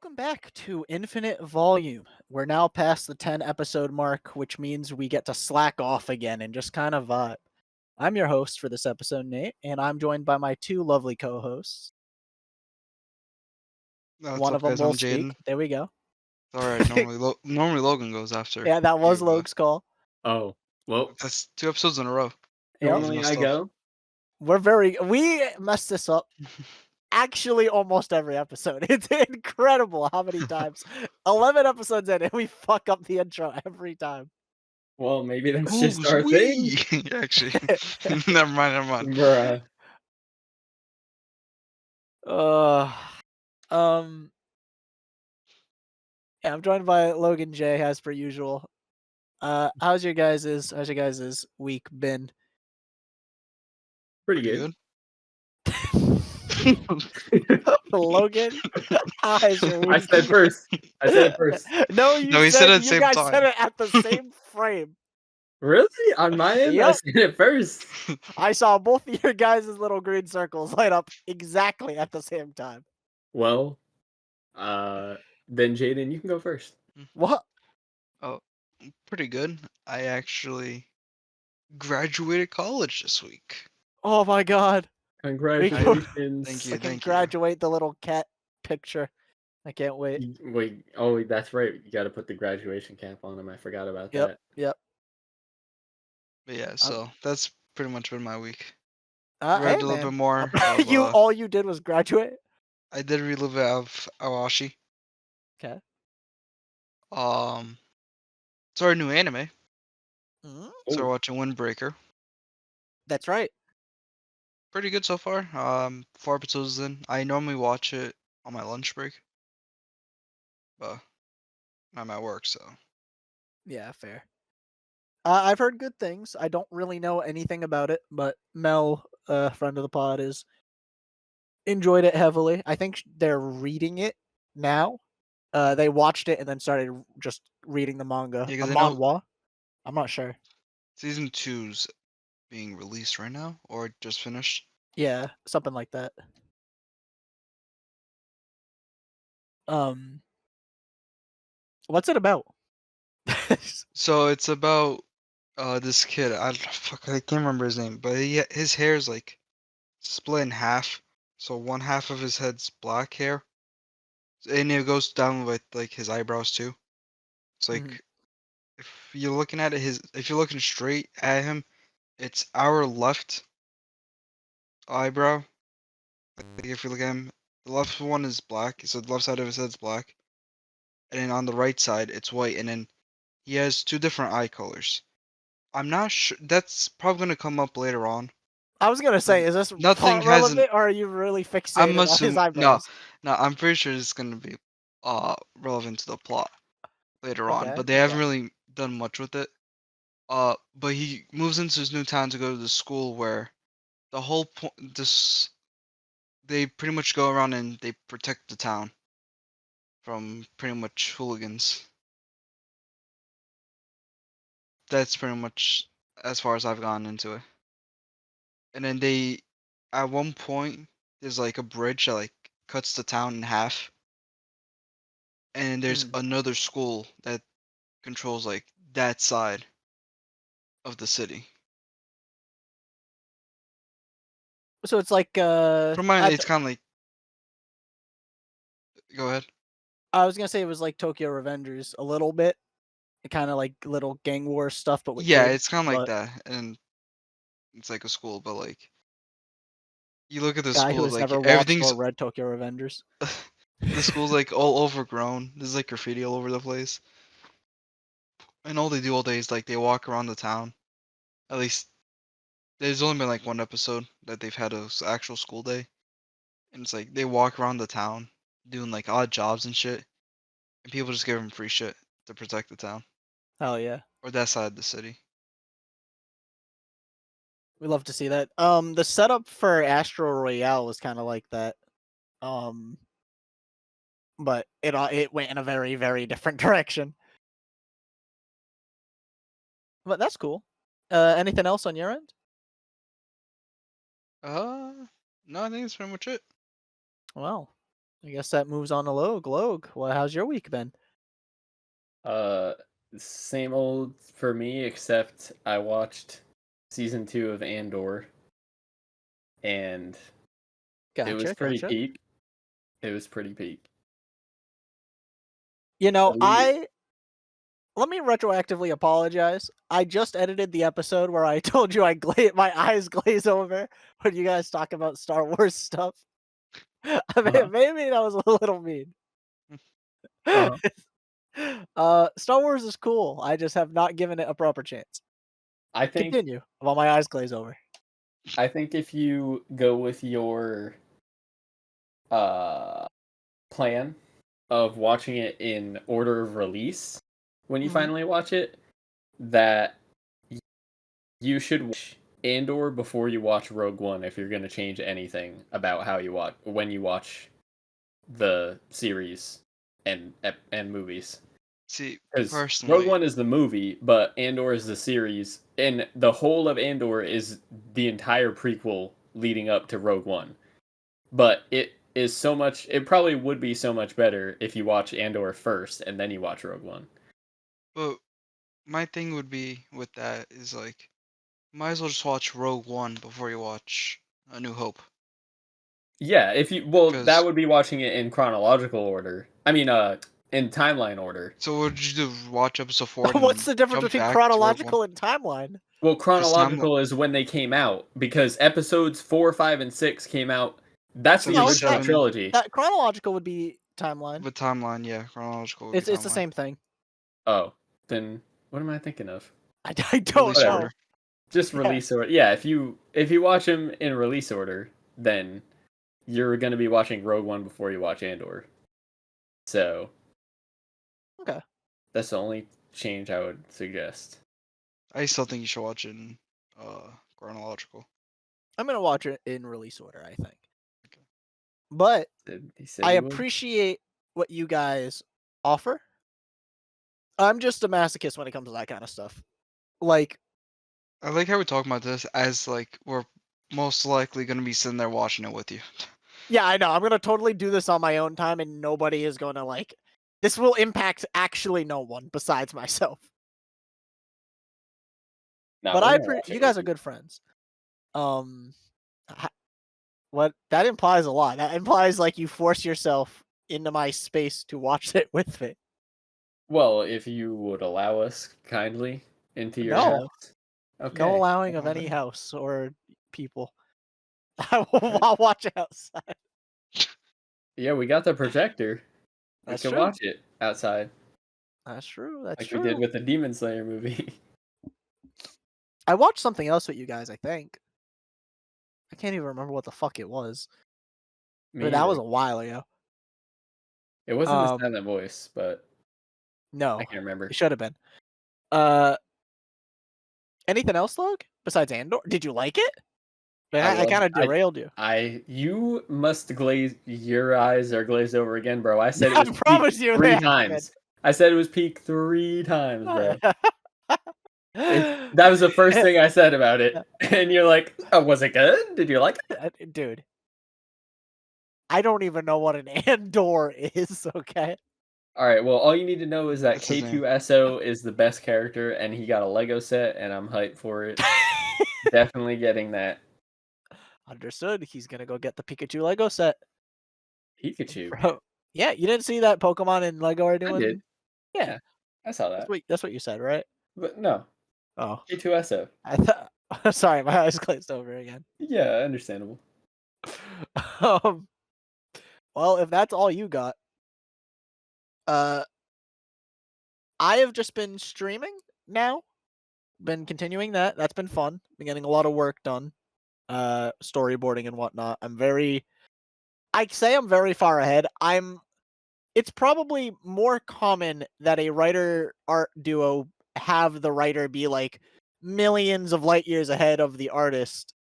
Welcome back to Infinite Volume. We're now past the 10 episode mark, which means we get to slack off again and just kind of vibe. I'm your host for this episode, Nate, and I'm joined by my two lovely co hosts. What's One up, of them guys? will I'm speak. Jayden. There we go. All right, normally Logan goes after Yeah, that was you, but Logan's call. Oh, well, that's two episodes in a row. Yep. He's normally I messed up. go. We messed this up actually almost every episode. It's incredible how many times. 11 episodes in, and we fuck up the intro every time. Well, maybe that's just Who's our thing. we? Actually, never mind, never mind. Bruh. Uh, um, yeah, I'm joined by Logan J as per usual. How's your guys' week been? Pretty Pretty good. good. Logan, how has your I week said first. I said it first. No, you No, he said it said at the you same guys time. said it at the same frame. Really? On my end, I Yep. said it first. I saw both of your guys' little green circles light up exactly at the same time. Well, then Jayden, you can go first. What? Oh, pretty good. I actually graduated college this week. Oh my god. Congratulations. Thank I you. can graduate the little cat picture. I can't wait. Wait, oh, that's right. You got to put the graduation cap on him. I forgot about Yep. that. But yeah, Uh, so that's pretty much been my week. Hey Read a little bit man. more of. You all you did was graduate? I did read a little bit of Awashi. Okay. Started a new anime. Mhm. Started Oh, watching Windbreaker. That's right. Pretty good so far. 4 episodes in. I normally watch it on my lunch break, but I'm at work, so Yeah, fair. I've heard good things. I don't really know anything about it, but Mel, friend of the pod, is enjoyed it heavily. I think they're reading it now. They watched it and then started just reading the manga. yeah, A because I know manhwa? I'm not sure. season two's being released right now or just finished. Yeah, something like that. Um, what's it about? So it's about this kid. I can't remember his name, but his hair is like split in half. So one half of his head's black hair, and it goes down with like his eyebrows too. It's Mhm. like if you're looking at it, if you're looking straight at him, it's our left eyebrow. Like if you look at him, the left one is black, so the left side of his head's black, and then on the right side it's white, and then he has two different eye colors. I'm not sure. That's probably gonna come up later on. I was gonna But say, is this nothing part hasn't. relevant, or are you really I'm fixated on his assuming no, eyebrows? no. I'm pretty sure it's gonna be relevant to the plot later on, Okay, but they haven't okay. really done much with it. But he moves into his new town to go to the school where the whole point this they pretty much go around and they protect the town from pretty much hooligans. That's pretty much as far as I've gone into it. And then at one point, there's like a bridge that like cuts the town in half, and there's Mhm. another school that controls like that side of the city. So it's like From mine, it's kind of like. Go ahead. I was gonna say it was like Tokyo Revengers a little bit, kind of like little gang war stuff, but with Yeah, kids. it's kind of like But that, and it's like a school, but like you look at the guy who school, has like never watched everything's or read Tokyo Revengers. the school's like all overgrown. There's like graffiti all over the place, and all they do all day is like they walk around the town. At least there's only been like one episode that they've had a actual school day, and it's like they walk around the town doing like odd jobs and shit, and people just give them free shit to protect the town Hell yeah, or that side of the city. we love to see that. The setup for Astro Royale was kind of like that. Um, but it went in a very very different direction. But that's cool. Anything else on your end? Uh, no, I think that's pretty much it. Well, I guess that moves on to Log. Log, well, how's your week been? Uh, Same old for me, except I watched season 2 of Andor, and it was Gotcha, pretty gotcha. peak. It was pretty peak. You know, At least, let me retroactively apologize. I just edited the episode where I told you my eyes glaze over when you guys talk about Star Wars stuff. I uh-huh, mean, maybe that was a little mean. uh-huh. Star Wars is cool. I just have not given it a proper chance. I think Continue while my eyes glaze over. I think if you go with your uh plan of watching it in order of release when you Mhm. finally watch it, that you should watch Andor before you watch Rogue One if you're going to change anything about how you watch when you watch the series and movies. See, Because Rogue personally, One is the movie, but Andor is the series, and the whole of Andor is the entire prequel leading up to Rogue One. But it is so much. It probably would be so much better if you watch Andor first and then you watch Rogue One. but my thing would be with that is like, might as well just watch Rogue One before you watch A New Hope. Yeah, if you that Because would be watching it in chronological order. I mean, in timeline order. so what would you do? Watch episode 4 and What's then the difference jump between back to Rogue One? chronological and timeline? Well, Because time chronological is when they came out because episodes 4, 5, and 6 came out. That's so the then No, original that 7 trilogy. that chronological would be timeline. with timeline, yeah, chronological would be It's the timeline. same thing. Oh, then what am I thinking of? I don't Release know. Whatever. order. Just Yeah. release order. Yeah, if you watch them in release order, then you're gonna be watching Rogue One before you watch Andor. So Okay. that's the only change I would suggest. I still think you should watch it in chronological. I'm gonna watch it in release order, I think. Okay. But He said I he would. appreciate what you guys offer. I'm just a masochist when it comes to that kind of stuff. Like, I like how we're talking about this as like we're most likely gonna be sitting there watching it with you. yeah, I know. I'm gonna totally do this on my own time, and nobody is gonna like. This will impact actually no one besides myself. No, But we're gonna watch you it with guys are you. good friends. Um, what that implies a lot. That implies like you force yourself into my space to watch it with me. Well, if you would allow us kindly into your No, house. no Okay. allowing of any house or people. I'll watch it outside. Yeah, we got the projector. We That's can true. watch it outside, That's true. That's like we did true. with the Demon Slayer movie. I watched something else with you guys. I think I can't even remember what the fuck it was, but Me that either. was a while ago. It wasn't the Um, silent voice, but I no, can't remember. it should have been. Uh, anything else, Log? Besides Andor, did you like it? I I love kind of I derailed you. you must glaze your eyes are glazed over again, bro. I said it I was peak promise you they 3 have been. times. I said it was peak 3 times, bro. That was the first thing I said about it. And you're like, "Oh, was it good? Did you like it?" Dude, I don't even know what an Andor is. Okay. All right, well, all you need to know is that That's his name. K2SO is the best character and he got a Lego set and I'm hyped for it. Definitely getting that Understood. He's gonna go get the Pikachu Lego set. Pikachu. Bro. Yeah, you didn't see that Pokemon and Lego are I did. doing? Yeah, Yeah, I saw that. that's what you said, right? But no, Oh, K2SO. I thought. Sorry, my eyes glazed over again. Yeah, understandable. Um, well, if that's all you got, uh, I have just been streaming now. Been continuing that. That's been fun. Been getting a lot of work done. Storyboarding and whatnot. I'd say I'm very far ahead. It's probably more common that a writer art duo have the writer be like millions of light years ahead of the artist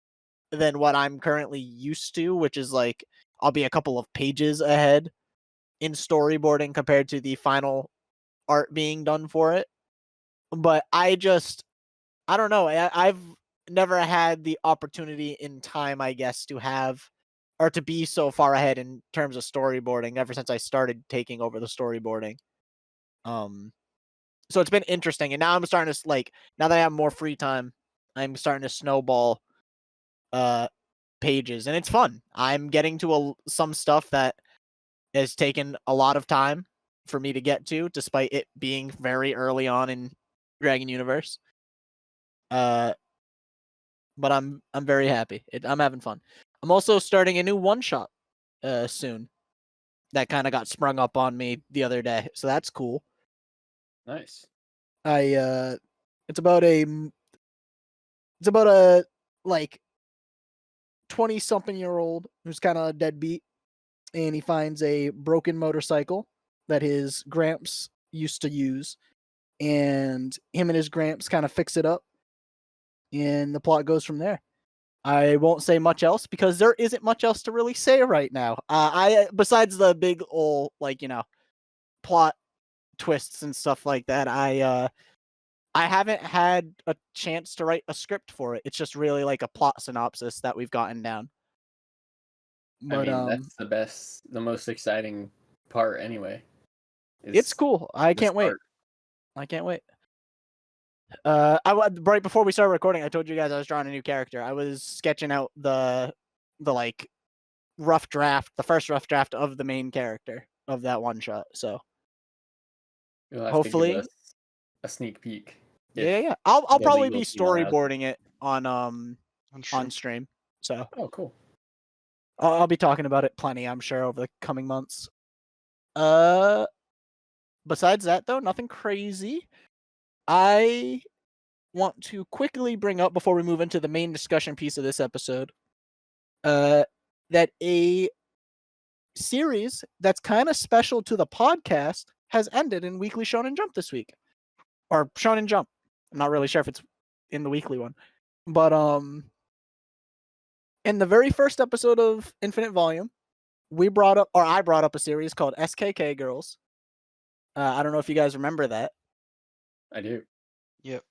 than what I'm currently used to, which is like I'll be a couple of pages ahead in storyboarding compared to the final art being done for it. But I don't know. I've never had the opportunity in time, I guess, to have or to be so far ahead in terms of storyboarding ever since I started taking over the storyboarding. So it's been interesting, and now I'm starting to now that I have more free time, I'm starting to snowball pages, and it's fun. I'm getting to some stuff that has taken a lot of time for me to get to, despite it being very early on in Dragon Universe. But I'm very happy. I'm having fun. I'm also starting a new one shot soon. That kind of got sprung up on me the other day, so that's cool. Nice. It's about a like 20-something-year-old who's kind of a deadbeat, and he finds a broken motorcycle that his gramps used to use, and him and his gramps kind of fix it up, and the plot goes from there. I won't say much else because there isn't much else to really say right now. Besides the big old plot twists and stuff like that. I haven't had a chance to write a script for it. It's just really like a plot synopsis that we've gotten down. I But mean, that's the most exciting part anyway. it's cool. I The can't wait. start. I can't wait. Right before we started recording, I told you guys I was drawing a new character. I was sketching out the like rough draft, the first rough draft of the main character of that one shot. So You'll have to give hopefully, us a sneak peek yeah. if I'll the probably legal be team allows it. storyboarding it on I'm sure. stream. So Oh, cool. I'll be talking about it plenty, I'm sure, over the coming months. Uh, Besides that though, nothing crazy. I want to quickly bring up before we move into the main discussion piece of this episode, that a series that's kind of special to the podcast has ended in Weekly Shonen Jump this week, or Shonen Jump. I'm not really sure if it's in the weekly one, but in the very first episode of Infinite Volume, I brought up a series called SKK Girls. I don't know if you guys remember that. I do. Yep.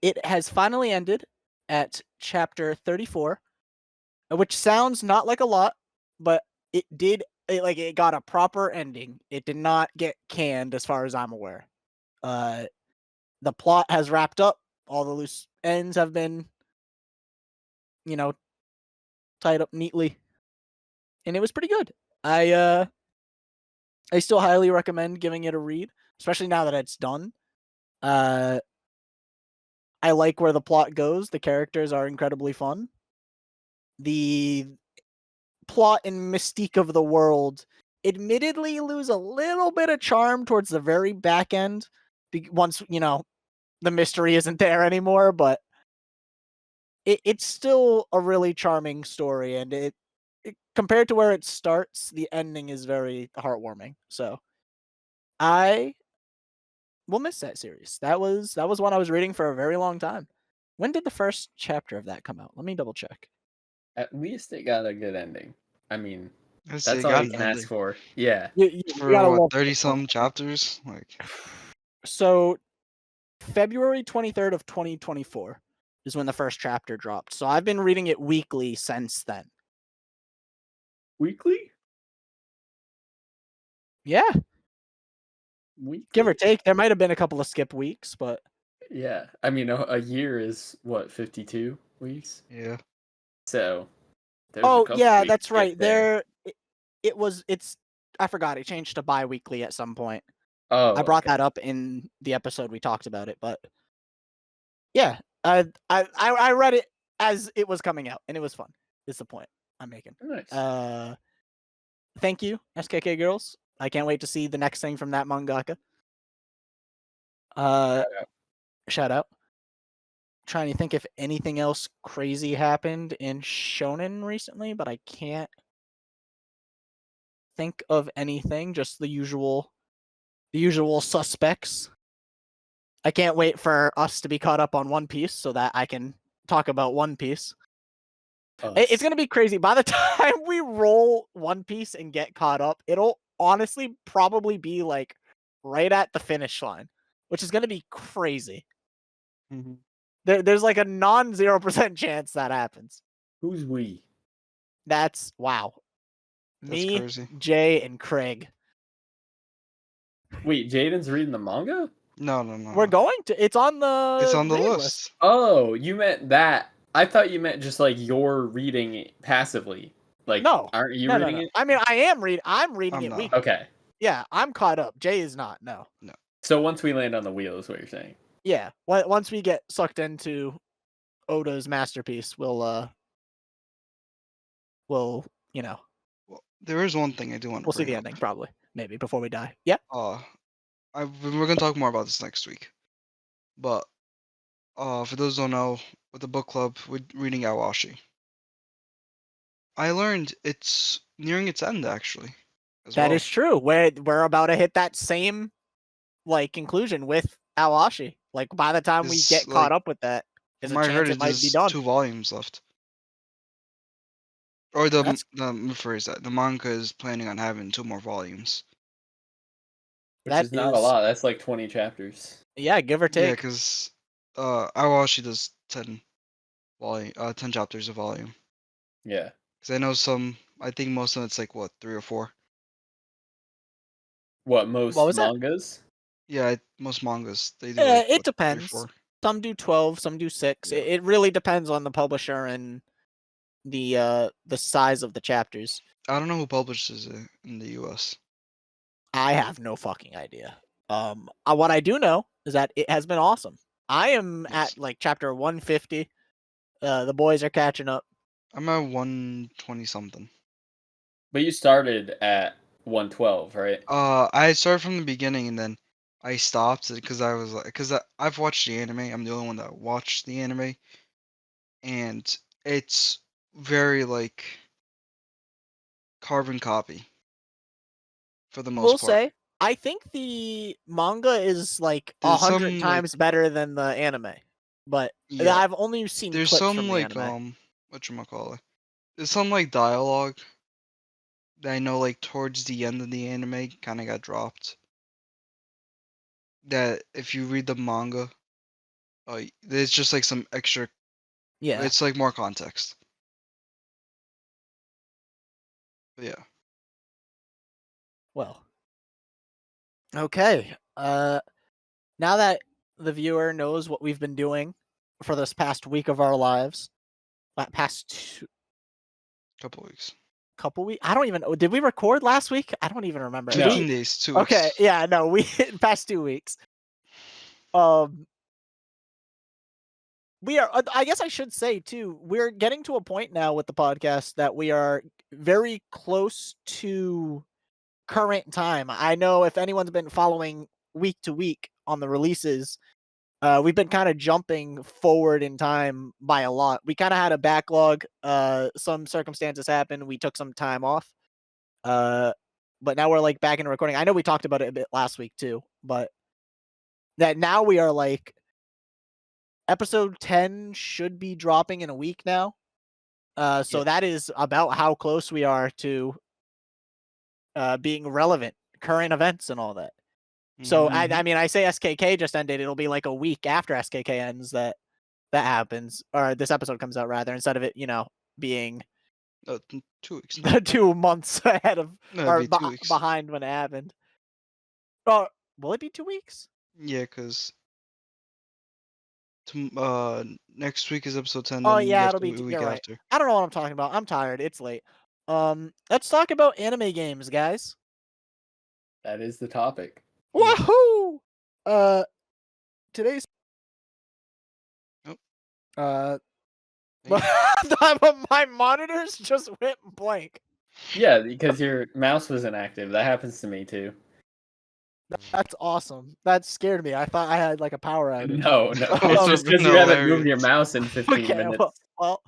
It has finally ended at chapter 34, which sounds not like a lot, but it did. It got a proper ending. It did not get canned, as far as I'm aware. The plot has wrapped up. All the loose ends have been, tied up neatly, and it was pretty good. I still highly recommend giving it a read, especially now that it's done. I like where the plot goes. The characters are incredibly fun. The plot and mystique of the world admittedly lose a little bit of charm towards the very back end once, the mystery isn't there anymore, but it's still a really charming story, and it compared to where it starts, the ending is very heartwarming. So I will miss that series. That was one I was reading for a very long time. When did the first chapter of that come out? Let me double check. At least it got a good ending. I mean, Let's say that's it all got you an can ask ending. for. Yeah. You For gotta what, love 30-something chapters? Like, So February 23rd of 2024 is when the first chapter dropped. So I've been reading it weekly since then. Weekly? Yeah, Weekly? give or take. There might have been a couple of skip weeks, but Yeah. I mean, a year is what, 52 weeks? yeah. So there's a couple yeah, weeks that's skip right. there. It's I forgot it changed to bi-weekly at some point. I Oh, brought okay. that up in the episode we talked about it, but yeah, I read it as it was coming out, and it was fun. Is the point I'm making. Nice. Thank you, SKK Girls. I can't wait to see the next thing from that mangaka. Shout out. Shout out. Trying to think if anything else crazy happened in Shonen recently, but I can't think of anything. Just the usual suspects. I can't wait for us to be caught up on One Piece so that I can talk about One Piece. It's Us. gonna be crazy. By the time we roll One Piece and get caught up, it'll honestly probably be like right at the finish line, which is gonna be crazy. Mm-hmm. There's like a non 0% chance that happens. Who's we? That's wow. That's Me, crazy. Jay, and Craig. Wait, Jayden's reading the manga? No. We're going to. It's on It's the on the reading list. Oh, you meant that. I thought you meant just like you're reading it passively. Like, No, aren't you no, no, reading no. it? I mean, I'm reading I'm it not. weekly. Okay. Yeah, I'm caught up. Jay is not. No. So once we land on the wheel is what you're saying. Yeah. Once we get sucked into Oda's masterpiece, we'll you know, Well, there is one thing I do want to we'll see bring the up. ending probably, maybe before we die. Yeah. We're gonna talk more about this next week. But for those who don't know, with the book club, we're reading Awashi. I learned it's nearing its end actually, as That well. is true. We're about to hit that same like conclusion with Awashi. Like by the time we It's get caught up with that, there's from a what I heard, chance it might be there's done. 2 volumes left. Or the That's rephrase that the manga is planning on having 2 more volumes. Which that is not a is lot. That's like 20 chapters. yeah, give or Yeah, take. because Awashi does 10 chapters a volume. Yeah. Because I know some, I think most of it's like what 3 or 4. What, What most was that? mangas? Yeah, most mangas they do like It what 3 or depends. 4. Some do 12, some do 6. Yeah. It really depends on the publisher and the size of the chapters. I don't know who publishes it in the U.S. I have no fucking idea. What I do know is that it has been awesome. I am Yes. at like chapter 150. The boys are catching up. I'm at 120 something. But you started at 112, right? I started from the beginning and then I stopped because I was like, because I've watched the anime. I'm the only one that watched the anime, and it's very like carbon copy for the We'll most part. say I think the manga is like There's 100 some like times better than the anime, but yeah, I've only seen there's clips some from the like anime. whatchamacallit. There's some like dialogue that I know like towards the end of the anime kind of got dropped. That if you read the manga, there's just like some extra. Yeah. It's like more context. But yeah. Well. Okay. Now that the viewer knows what we've been doing for this past week of our lives, past Couple weeks. couple weeks. I don't even. Did we record last week? I don't even remember. No. 15 days, 2 weeks. Okay. Yeah. No. We past 2 weeks. Um. We are. I guess I should say too. We're getting to a point now with the podcast that we are very close to current time. I know if anyone's been following week to week on the releases, we've been kind of jumping forward in time by a lot. We kind of had a backlog. Some circumstances happened. We took some time off. But now we're like back in recording. I know we talked about it a bit last week too, but that now we are like episode 10 should be dropping in a week now. So Yeah. that is about how close we are to being relevant, current events and all that. So I mean, I say SKK just ended. It'll be like a week after SKK ends that happens, or this episode comes out rather, instead of it, being 2 weeks. 2 months ahead of No, or it'd be 2 weeks. behind when it happened. Oh, will it be 2 weeks? Yeah, because next week is episode 10. Oh Then you yeah, have it'll be. the week You're right. after. I don't know what I'm talking about. I'm tired. It's late. Let's talk about anime games, guys. That is the topic. Wahoo! Today's Oh. my monitors just went blank. Yeah, because your mouse was inactive. That happens to me too. That's awesome. That scared me. I thought I had like a power outage. No, That it's would've just because been you haven't moved your hilarious. mouse in 15 Okay, minutes. well,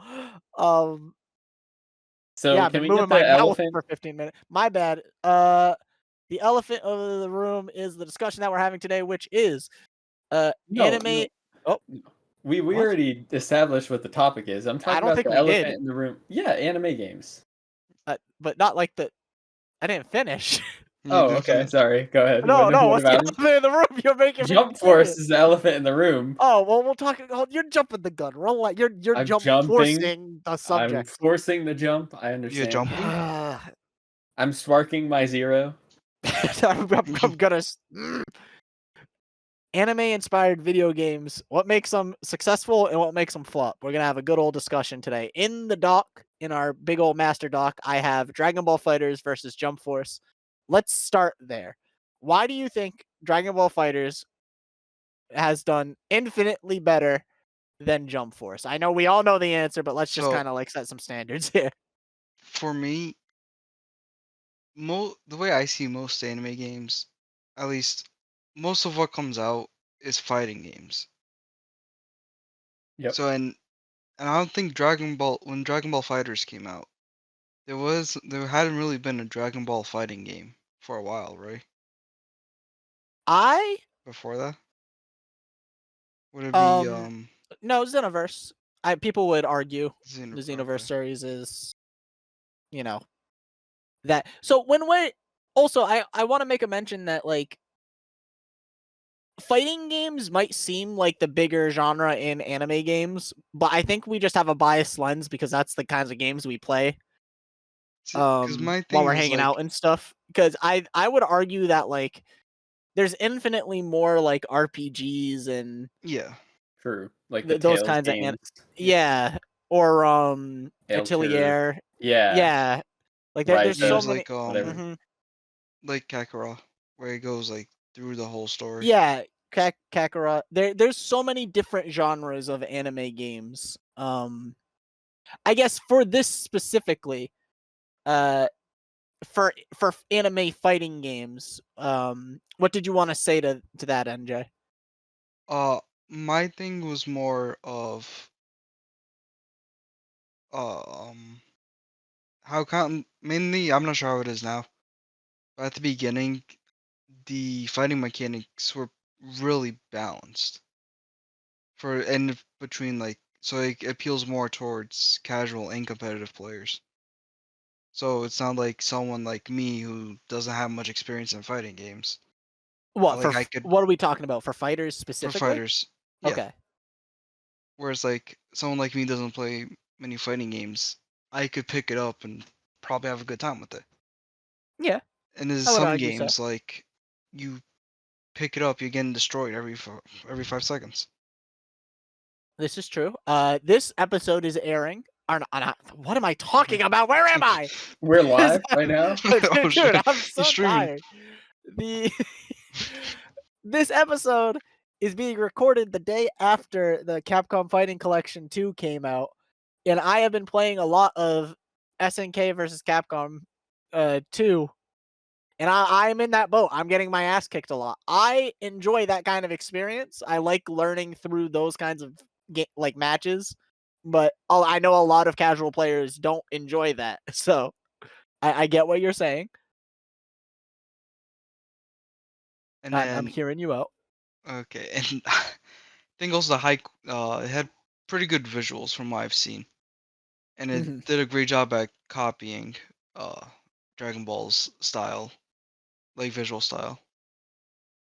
So yeah, I've can been we moving get my the mouth elephant? for 15 minutes. My bad. The elephant of the room is the discussion that we're having today, which is No, anime. Oh, we what? already established what the topic is. I'm I talking don't about think the we elephant did, in the room. Yeah, anime games. but not like the. I didn't finish. You Oh, didn't okay. finish. Sorry. Go ahead. No, no, What what's the about him? elephant in the room? You're making me Jump say Force it. is the elephant in the room. Oh well, we'll talk. Oh, you're jumping the gun. You're I'm jump jumping. forcing the I'm subject. forcing the jump. I You're understand. jumping? I'm sparking my zero. I'm gonna. Anime-inspired video games. What makes them successful and what makes them flop? We're gonna have a good old discussion today. In the doc, in our big old master doc, I have Dragon Ball Fighters versus Jump Force. Let's start there. Why do you think Dragon Ball Fighters has done infinitely better than Jump Force? I know we all know the answer, but let's just So kind of like set some standards here. for me, the way I see most anime games, at least most of what comes out is fighting games. Yep. So and I don't think Dragon Ball when Dragon Ball Fighters came out, there hadn't really been a Dragon Ball fighting game for a while, right? I Before that, would it be um no Xenoverse. People would argue the Xenoverse Okay. series is, you know, that. So when we also I want to make a mention that like fighting games might seem like the bigger genre in anime games, but I think we just have a biased lens because that's the kinds of games we play Because my while thing we're was hanging like, out and stuff. Because I would argue that like there's infinitely more like RPGs and yeah, True. Like the those Tails kinds of games. yeah. yeah, or Alter. Atelier. Yeah. Yeah. Like there's so Risa. Games many. like Whatever. like Kakarot, where it goes like through the whole story. Yeah, Kakarot. There's so many different genres of anime games. I guess for this specifically, uh, for anime fighting games, what did you want to say to that, NJ? Uh, my thing was more of um how come mainly I'm not sure how it is now, but at the beginning the fighting mechanics were really balanced for and between like so it appeals more towards casual and competitive players. So it's not like someone like me who doesn't have much experience in fighting games. Like I could What are we talking about for fighters for specifically? fighters, yeah. Okay, Whereas like someone like me doesn't play many fighting games, I could pick it up and probably have a good time with it. yeah, And there's I would some argue so. games like you pick it up, you're getting destroyed every 5 seconds. This is true. This episode is airing. What am I talking about? Where am I? We're This live right now. Oh dude, shit, I'm he's so streaming. tired. The this episode is being recorded the day after the Capcom Fighting Collection 2 came out, and I have been playing a lot of SNK versus Capcom 2, and I'm in that boat. I'm getting my ass kicked a lot. I enjoy that kind of experience. I like learning through those kinds of like matches, but I know a lot of casual players don't enjoy that. So I get what you're saying. And I'm then hearing you out. okay, and I think also the it had pretty good visuals from what I've seen. And it Mhm. did a great job at copying uh Dragon Ball's style, like visual style.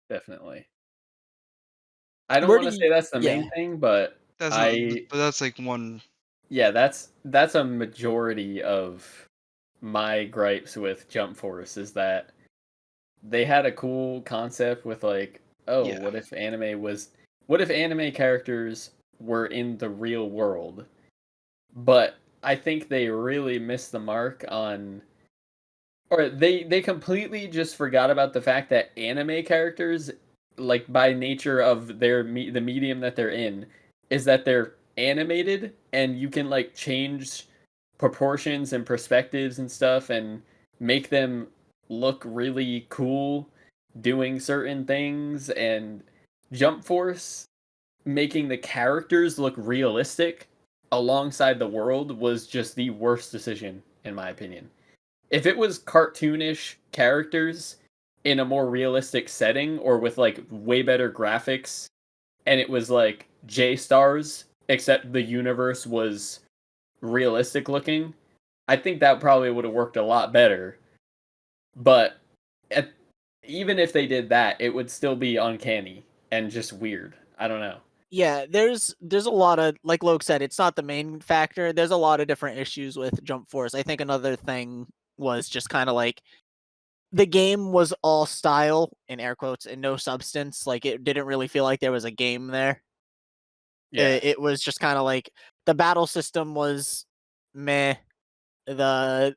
Definitely. I don't Where do want to you? say that's the main Yeah. thing, but That's not, I but that's like one. yeah, that's a majority of my gripes with Jump Force is that they had a cool concept with like, oh, Yeah, what if anime characters were in the real world? But I think they really missed the mark on or they completely just forgot about the fact that anime characters like by nature of the medium that they're in is that they're animated and you can like change proportions and perspectives and stuff and make them look really cool doing certain things and Jump Force making the characters look realistic alongside the world was just the worst decision in my opinion. If it was cartoonish characters in a more realistic setting or with like way better graphics and it was like J stars except the universe was realistic looking, I think that probably would have worked a lot better. But even if they did that, it would still be uncanny and just weird. I don't know. Yeah, there's a lot of, like Logan said, it's not the main factor. There's a lot of different issues with Jump Force. I think another thing was just kind of like the game was all style in air quotes and no substance. Like it didn't really feel like there was a game there. Yeah. It was just kind of like the battle system was meh. The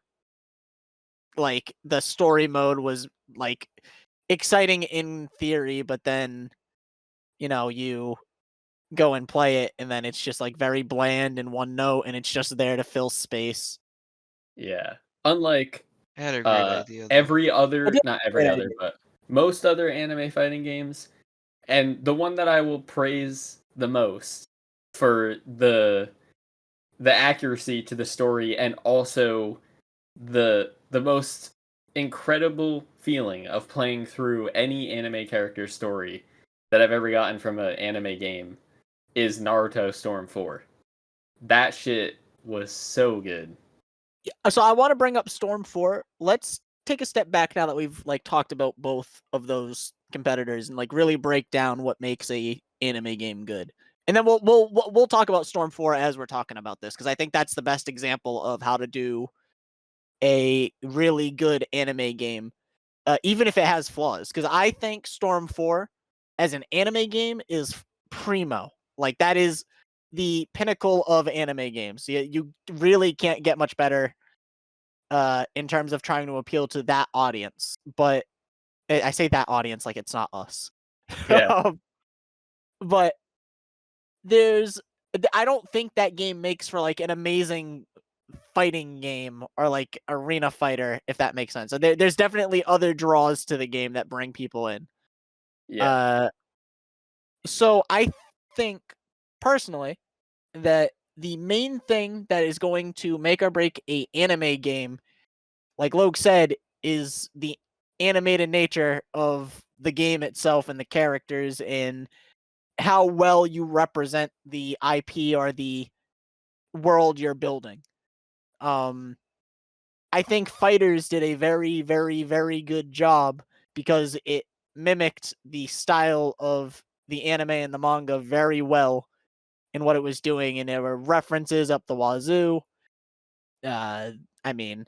the story mode was like exciting in theory, but then you go and play it and then it's just like very bland and one note and it's just there to fill space. Yeah. Unlike I had a great idea though. every I other, did not have a every great other, idea. but most other anime fighting games, and the one that I will praise the most for the accuracy to the story and also the most incredible feeling of playing through any anime character story that I've ever gotten from an anime game is Naruto Storm 4. That shit was so good. Yeah, so I want to bring up Storm 4. Let's take a step back now that we've like talked about both of those competitors and like really break down what makes a anime game good. And then we'll talk about Storm 4 as we're talking about this because I think that's the best example of how to do a really good anime game, even if it has flaws. Because I think Storm 4 as an anime game is primo. Like that is the pinnacle of anime games. You really can't get much better in terms of trying to appeal to that audience. But I say that audience like it's not us. Yeah. Um, but there's I don't think that game makes for like an amazing fighting game or like arena fighter, if that makes sense. So there's definitely other draws to the game that bring people in. Yeah. Uh, so I think personally that the main thing that is going to make or break a anime game, like Logue said, is the animated nature of the game itself and the characters and how well you represent the IP or the world you're building. Um, I think Fighters did a very, very, very good job because it mimicked the style of the anime and the manga very well in what it was doing, and there were references up the wazoo. Uh, I mean,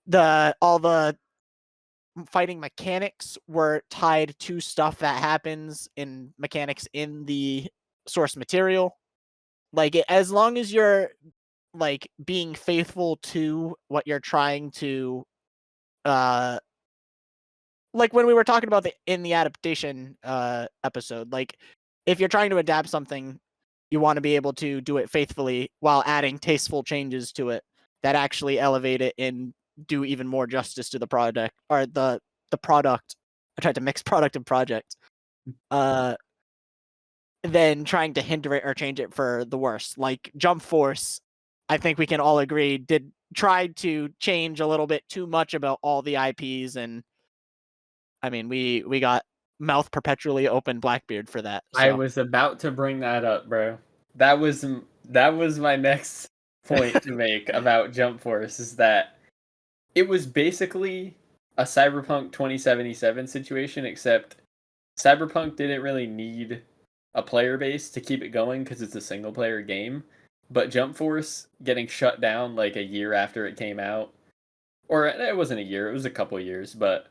the all the fighting mechanics were tied to stuff that happens in mechanics in the source material. Like as long as you're like being faithful to what you're trying to uh like when we were talking about the adaptation episode, like if you're trying to adapt something, you want to be able to do it faithfully while adding tasteful changes to it that actually elevate it and do even more justice to the product or the product. I tried to mix product and project. Uh than trying to hinder it or change it for the worse. Like Jump Force, I think we can all agree did tried to change a little bit too much about all the IPs, and I mean we got mouth perpetually open Blackbeard for that. I So was about to bring that up, bro. That was my next point to make about Jump Force is that it was basically a Cyberpunk 2077 situation, except Cyberpunk didn't really need a player base to keep it going because it's a single player game. But Jump Force getting shut down like a year after it came out, or it wasn't a year, it was a couple years, but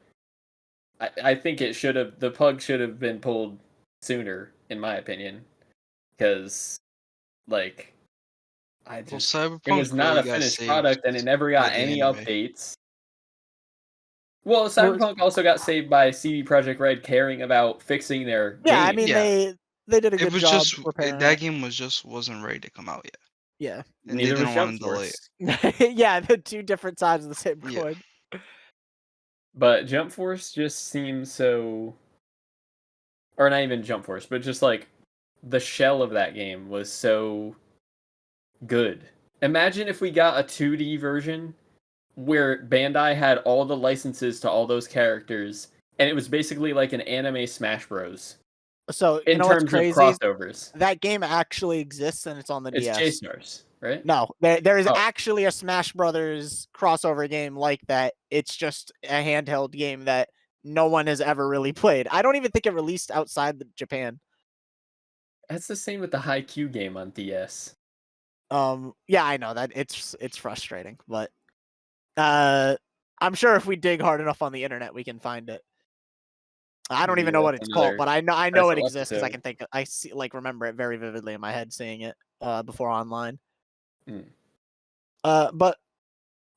I think the plug should have been pulled sooner, in my opinion, because like Well, it was Cyberpunk not really a got finished saved product and it never by got the any anime. updates. Well, well, Cyberpunk also got saved by CD Projekt Red caring about fixing their yeah, I game. mean Yeah, they did a it good was job just repairing that it. game wasn't ready to come out yet, Yeah. and they Neither was didn't want Jump to delay it. Force. Yeah, the two different sides of the same Yeah, coin. But Jump Force just seems so, or not even Jump Force, but just like the shell of that game was so good. Imagine if we got a 2D version where Bandai had all the licenses to all those characters, and it was basically like an anime Smash Bros. So you In know what's terms of crazy? crossovers. That game actually exists and it's on the It's DS. J-Stars, right? No, there is Oh, actually a Smash Brothers crossover game like that. It's just a handheld game that no one has ever really played. I don't even think it released outside Japan. That's the same with the Haikyuu game on DS. Yeah, I know that it's frustrating, but I'm sure if we dig hard enough on the internet, we can find it. I don't even Maybe know what that's it's called, another but I know it special exists because episode. I see remember it very vividly in my head seeing it before online. Mm. But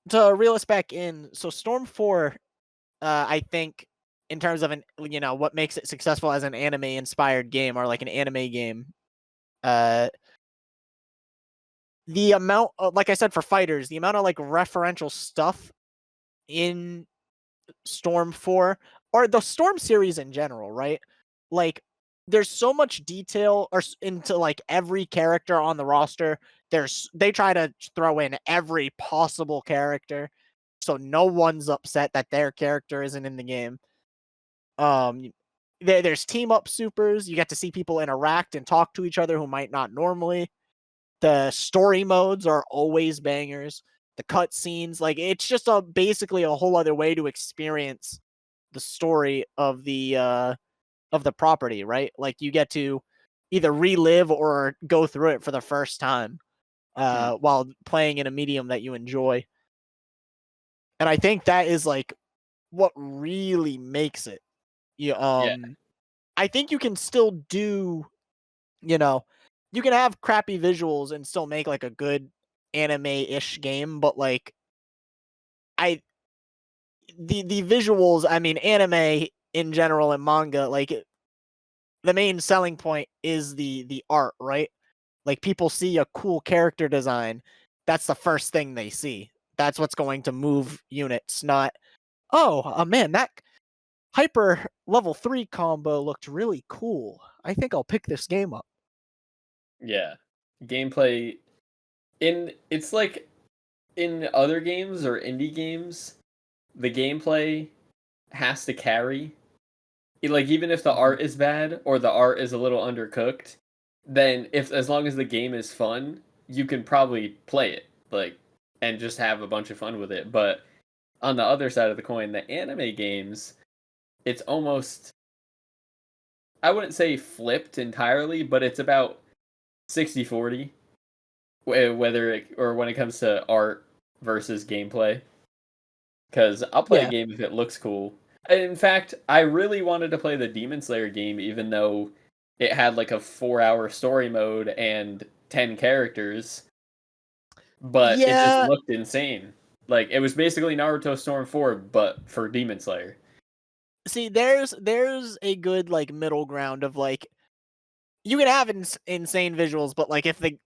to reel us back in, so Storm 4, I think in terms of what makes it successful as an anime inspired game or like an anime game, uh, the amount, like I said, for fighters, the amount of like referential stuff in Storm 4 or the Storm series in general, right? Like there's so much detail into like every character on the roster. They try to throw in every possible character so no one's upset that their character isn't in the game. Um there's team up supers. You get to see people interact and talk to each other who might not normally. The story modes are always bangers. The cutscenes, like it's just basically a whole other way to experience the story of the property, right? Like you get to either relive or go through it for the first time while playing in a medium that you enjoy. And I think that is like what really makes it. You Yeah, I think you can still do, you know, you can have crappy visuals and still make like a good anime-ish game, but like I the visuals, I mean anime in general and manga, like the main selling point is the art, right? Like people see a cool character design, that's the first thing they see. That's what's going to move units, not man, that hyper level 3 combo looked really cool. I think I'll pick this game up. yeah. Gameplay it's like in other games or indie games, the gameplay has to carry. Like even if the Mhm. art is bad or the art is a little undercooked, then if as long as the game is fun, you can probably play it like and just have a bunch of fun with it. But on the other side of the coin, the anime games, it's almost I wouldn't say flipped entirely, but it's about 60-40 whether it or when it comes to art versus gameplay. Because I'll play a Yeah. game if it looks cool. In fact, I really wanted to play the Demon Slayer game, even though it had like a 4-hour story mode and 10 characters, but it just Yeah. looked insane. Like it was basically Naruto Storm 4, but for Demon Slayer. See, there's a good like middle ground of like you can have insane visuals, but like if it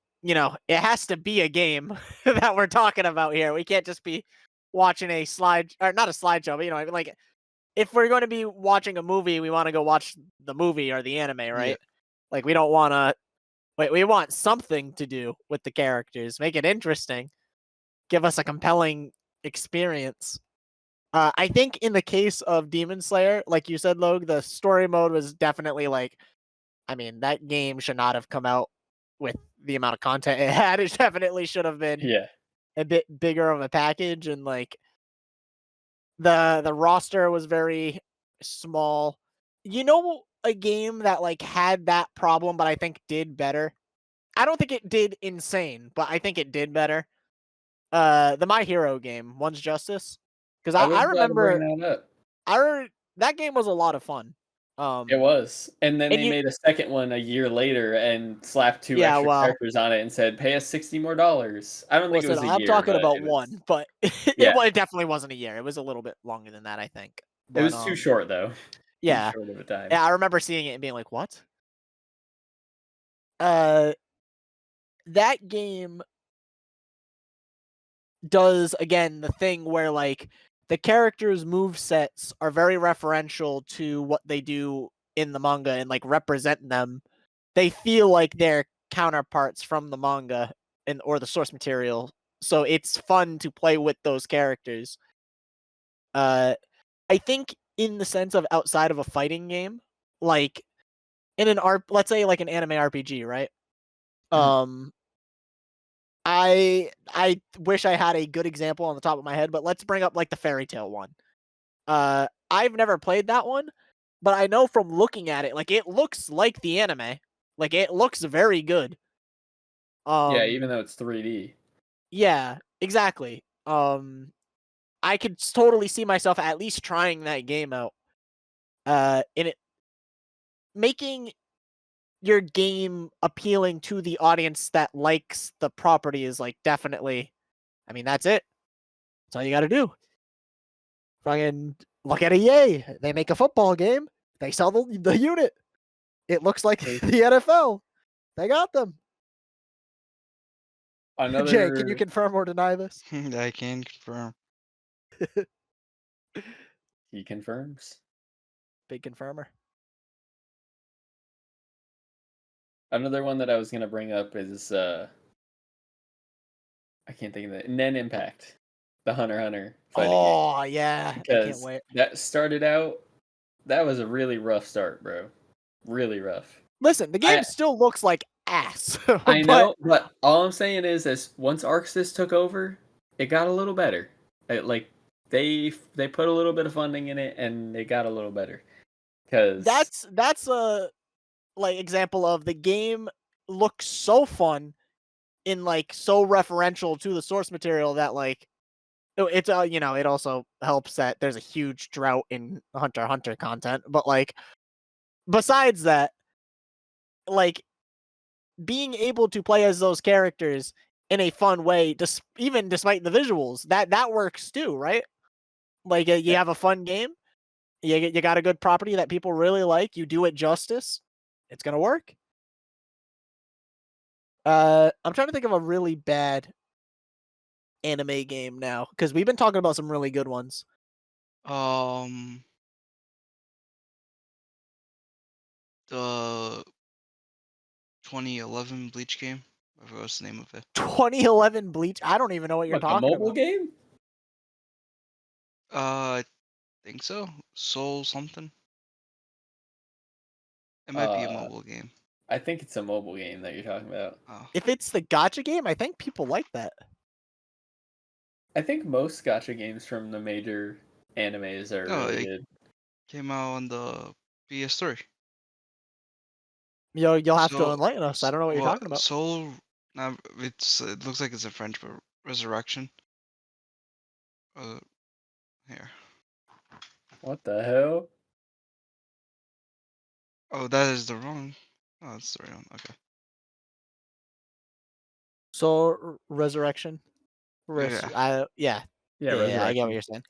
has to be a game that we're talking about here. We can't just be watching a slide or not a slideshow, but like if we're going to be watching a movie, we want to go watch the movie or the anime, Yeah. right? Like we don't want to wait, we want something to do with the characters, make it interesting, give us a compelling experience. I think in the case of Demon Slayer, like you said, Logue, the story mode was definitely like, I mean, that game should not have come out with the amount of content it had. It definitely should have been Yeah. a bit bigger of a package, and like the roster was very small. A game that like had that problem, but I think did better. I don't think it did insane, but I think it did better. The My Hero game, One's Justice, because I I was glad to bring remember that up. that game was a lot of fun. It was. And then And they made a second one a year later and slapped two yeah, extra well, characters on it and said, pay us $60 more. I don't think it listen, was a I'm year, talking but about it was one, but yeah. it definitely wasn't a year. It was a little bit longer than that, I think. It But was too short though. Too yeah, short of a time. yeah, I remember seeing it and being like, "What?" Uh, that game does again the thing where like the characters' move sets are very referential to what they do in the manga and like represent them. They feel like they're counterparts from the manga and or the source material. So it's fun to play with those characters. Uh I think in the sense of outside of a fighting game, like in let's say like an anime RPG, right? Mhm. Um I wish I had a good example on the top of my head, but let's bring up like the fairy tale one. Uh I've never played that one, but I know from looking at it, like it looks like the anime. Like it looks very good. Yeah, Um, even though it's 3D. yeah, exactly. I could totally see myself at least trying that game out. In it making your game appealing to the audience that likes the property is like definitely. I mean, that's it. That's all you got to do. Fucking look at EA. They make a football game. They sell the unit. It looks like Hey, the NFL. They got them. Jay, can you another confirm or deny this? I can confirm. he confirms. Big confirmer. Another one that I was gonna bring up is I can't think of it. Nen Impact, the Hunter x Hunter fighting game, Oh yeah, I can't because wait. that started out. That was a really rough start, bro. Really rough. Listen, the game I still looks like ass, I but know, but all I'm saying is, as once Arxis took over, it got a little better. Like they put a little bit of funding in it, and it got a little better. Because that's a like example of the game looks so fun in like so referential to the source material that like it's you know, it also helps that there's a huge drought in Hunter x Hunter content, but like besides that, like being able to play as those characters in a fun way, even despite the visuals, that works too, right? Like you have a fun game, you got a good property that people really like, you do it justice, it's gonna work. I'm trying to think of a really bad anime game now because we've been talking about some really good ones. Um, the 2011 Bleach game. I forgot what's the name of it. 2011 Bleach. I don't even know what you're what, the talking mobile about. game? I think so. Soul something. It might be a Uh, mobile game. I think it's a mobile game that you're talking about. Oh, If it's the gotcha game, I think people like that. I think most gacha games from the major animes are no, really it good. came out on the PS3. You'll have to So, enlighten us. I don't know what you're well, talking about. Soul. Now it looks like it's in French, but Resurrection. Uh, here. What the hell? Oh, that is the wrong. Oh, that's the right one. Okay. So resurrection. Yeah. Yeah. Yeah, Yeah, I get what Resurrection. you're saying.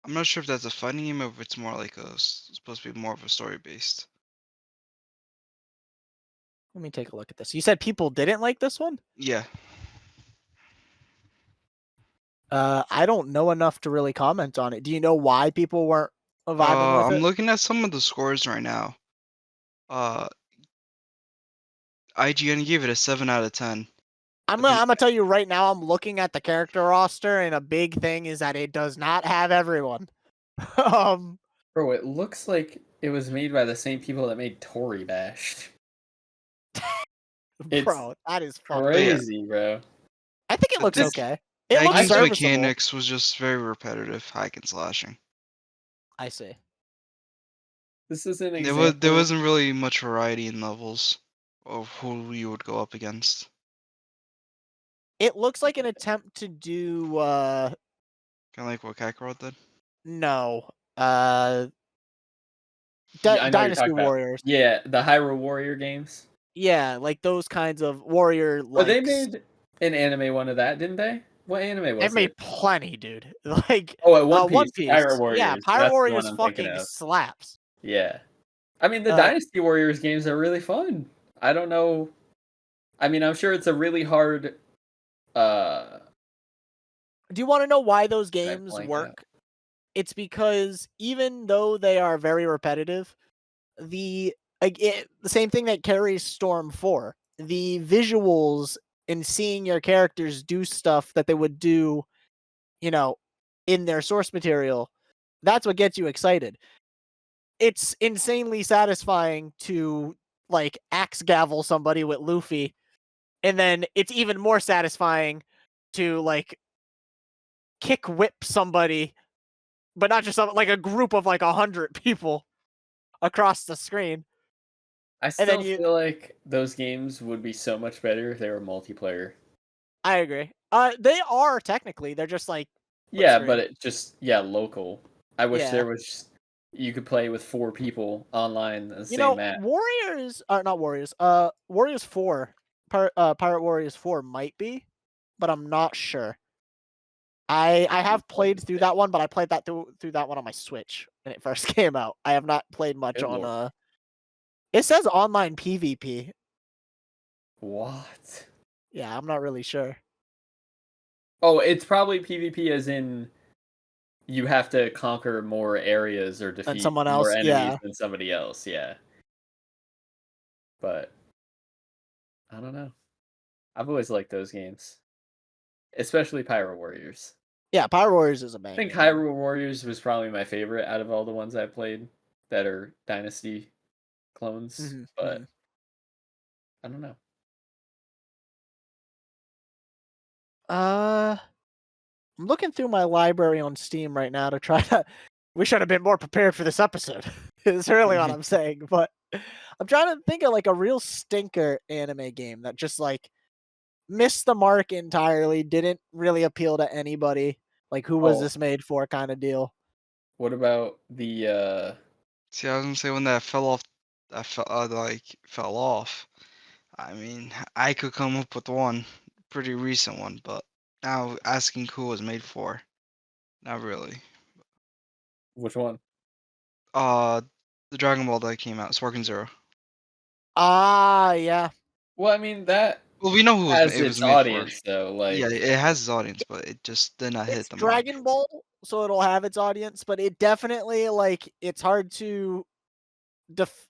I'm not sure if that's a fighting game or if it's more like supposed to be more of a story based. Let me take a look at this. You said people didn't like this one? Yeah. I don't know enough to really comment on it. Do you know why people weren't vibing with I'm it? looking at some of the scores right now. Uh, IGN gave it a 7 out of 10. I'm But then, gonna tell you right now, I'm looking at the character roster, and a big thing is that it does not have everyone. um, Bro, it looks like it was made by the same people that made Tory Bash. It's bro, that is fucked but up. yeah, crazy, bro. I think it but looks this, okay. It that looks game's serviceable. mechanics was just very repetitive, hike and slashing. I see. This is an There example. wasn't really much variety in levels of who you would go up against. It looks like an attempt to do Kind of like what Kakarot did. no Yeah, I know what you're Dynasty talking about. Warriors. Yeah, the Hyrule Warrior games. Yeah, like those kinds of warrior Oh, they likes. made an anime one of that, didn't they? What anime They've was made it? plenty, dude. Like Oh, at One One Piece, Hyrule Piece. Yeah, Warriors. Pirate That's the one Warriors I'm thinking fucking of. slaps. Yeah. I mean, the Uh Dynasty Warriors games are really fun. I don't know. I mean, I'm sure it's a really hard. Uh, do you want to know why those I games blank out. work? It's because even though they are very repetitive, the same thing that carries Storm 4, the visuals and seeing your characters do stuff that they would do, you know, in their source material, that's what gets you excited. It's insanely satisfying to like axe gavel somebody with Luffy, and then it's even more satisfying to like kick whip somebody but not just like a group of like 100 people across the screen. I And then still feel like those games would be so much better if they were multiplayer. I agree. They are technically. They're just like split Yeah, but screen. it just local. I wish Yeah. there was you could play with 4 people online in the You same know, map. Warriors not Warriors. Warriors 4. Pirate Warriors 4 might be, but I'm not sure. I have played through that one, but I played that through that one on my Switch when it first came out. I have not played much Good on lord. it says online PvP. What? Yeah, I'm not really sure. Oh, it's probably PvP as in you have to conquer more areas or And defeat someone more else, enemies yeah. than somebody else, yeah. But I don't know. I've always liked those games, especially Pyro Warriors. Yeah, Pirate Warriors is a I think banger, man. Hyrule Warriors was probably my favorite out of all the ones I played that are Dynasty clones, Mhm, but mhm. I don't know. Uh, I'm looking through my library on Steam right now to try to. We should have been more prepared for this episode. Is really what I'm saying, but I'm trying to think of like a real stinker anime game that just like missed the mark entirely, didn't really appeal to anybody. Like, who was Oh, this made for kind of deal. what about the See, I was gonna say when that fell off, that fell off. I mean, I could come up with one, pretty recent one, but now asking who it was made for, not really. which one? Uh, the Dragon Ball that came out, Sparking Zero. Ah, yeah. Well, I mean that Well, we know has it was its made for. audience though, Yeah, like it has its audience, but it just did not hit It's the mark. Dragon Ball, so it'll have its audience, but it definitely like it's hard to def-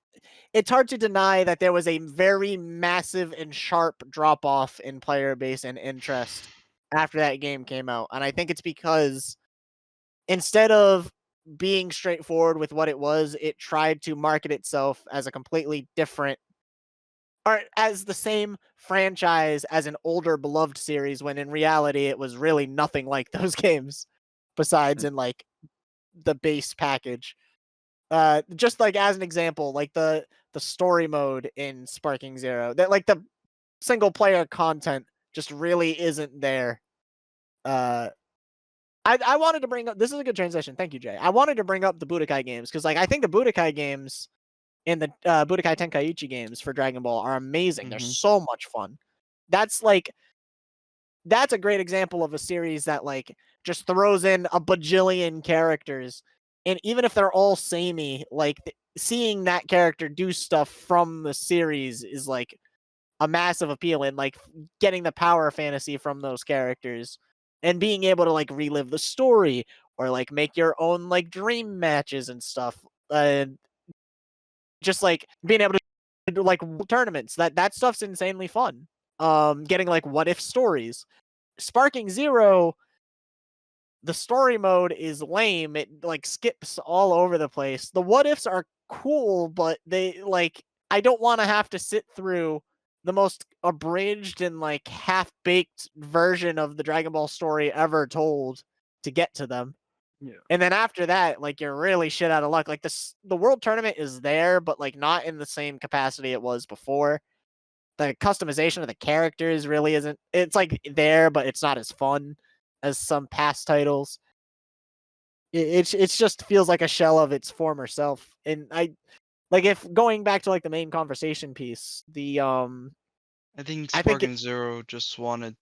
it's hard to deny that there was a very massive and sharp drop off in player base and interest after that game came out. And I think it's because instead of being straightforward with what it was, it tried to market itself as a completely different or as the same franchise as an older beloved series when in reality it was really nothing like those games besides in like the base package. Just like as an example, like the story mode in Sparking Zero, that like the single player content just really isn't there. Uh, I wanted to bring up this is a good transition. Thank you, Jay. I wanted to bring up the Budokai games because like I think the Budokai games and the Budokai Tenkaichi games for Dragon Ball are amazing. They're Hmm. so much fun. That's like that's a great example of a series that like just throws in a bajillion characters, and even if they're all samey, like seeing that character do stuff from the series is like a massive appeal, and like getting the power fantasy from those characters and being able to like relive the story or like make your own like dream matches and stuff. And just like being able to do like tournaments, that stuff's insanely fun. Getting like what if stories. Sparking Zero, the story mode is lame. It like skips all over the place. The what ifs are cool, but they like I don't want to have to sit through the most abridged and like half-baked version of the Dragon Ball story ever told to get to them. Yeah. And then after that, like you're really shit out of luck. Like the world tournament is there, but like not in the same capacity it was before. The customization of the characters really isn't it's like there, but it's not as fun as some past titles. It's just feels like a shell of its former self. And I like if going back to like the main conversation piece, I think I think it Sparking Zero just wanted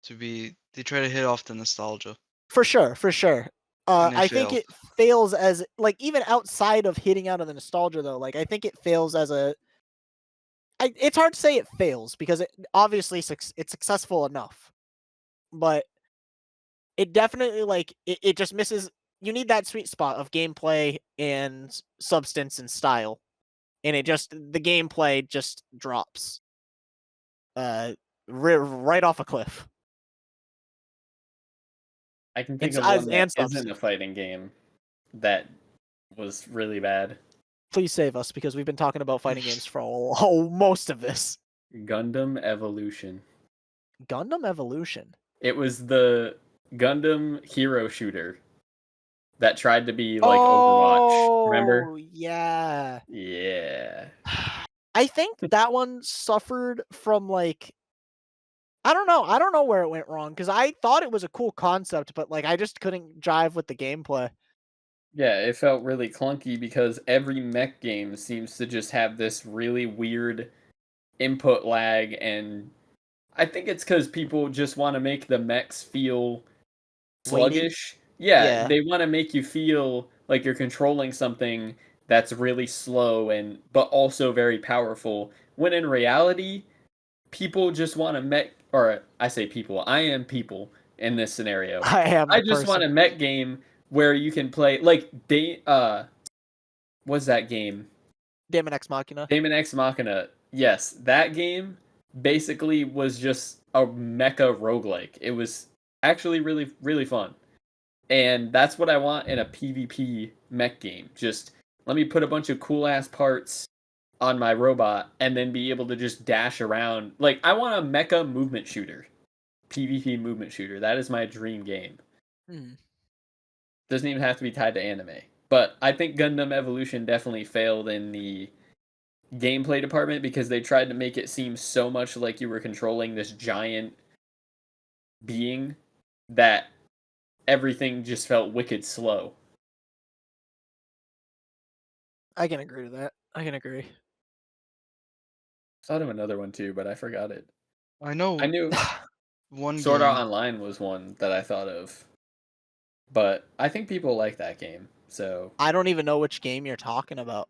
to be. They try to hit off the nostalgia, for sure, for sure. and it I think failed. it fails as like even outside of hitting out of the nostalgia though. Like I think it fails as a it's hard to say it fails because it obviously it's successful enough, but it definitely like it just misses. You need that sweet spot of gameplay and substance and style, and it just the gameplay just drops, uh, right off a cliff. I can And think of one that and isn't a substance. fighting game that was really bad. Please save us because we've been talking about fighting games for most of this. Gundam Evolution. Gundam Evolution. It was the Gundam hero shooter that tried to be like Overwatch. Remember? Oh, yeah. Yeah. I think that one suffered from like I don't know. I don't know where it went wrong because I thought it was a cool concept, but like I just couldn't jive with the gameplay. Yeah, it felt really clunky because every mech game seems to just have this really weird input lag, and I think it's because people just want to make the mechs feel Weighty? sluggish. Yeah, Yeah. they want to make you feel like you're controlling something that's really slow and but also very powerful. When in reality, people just want to mech, or I say people, I am people in this scenario. I am I the just want person. a mech game where you can play like what's that game? Daemon Ex Machina. Daemon Ex Machina. Yes, that game basically was just a mecha roguelike. It was actually really, really fun. And that's what I want in a PvP mech game. Just let me put a bunch of cool ass parts on my robot and then be able to just dash around. Like, I want a mecha movement shooter. PvP movement shooter. That is my dream game. Hmm. Doesn't even have to be tied to anime. But I think Gundam Evolution definitely failed in the gameplay department because they tried to make it seem so much like you were controlling this giant being that everything just felt wicked slow. I can agree to that. I can agree. Thought of another one too, but I forgot it. I I know knew one Sword Art game. Online was one that I thought of, but I think people like that game. So, I don't even know which game you're talking about.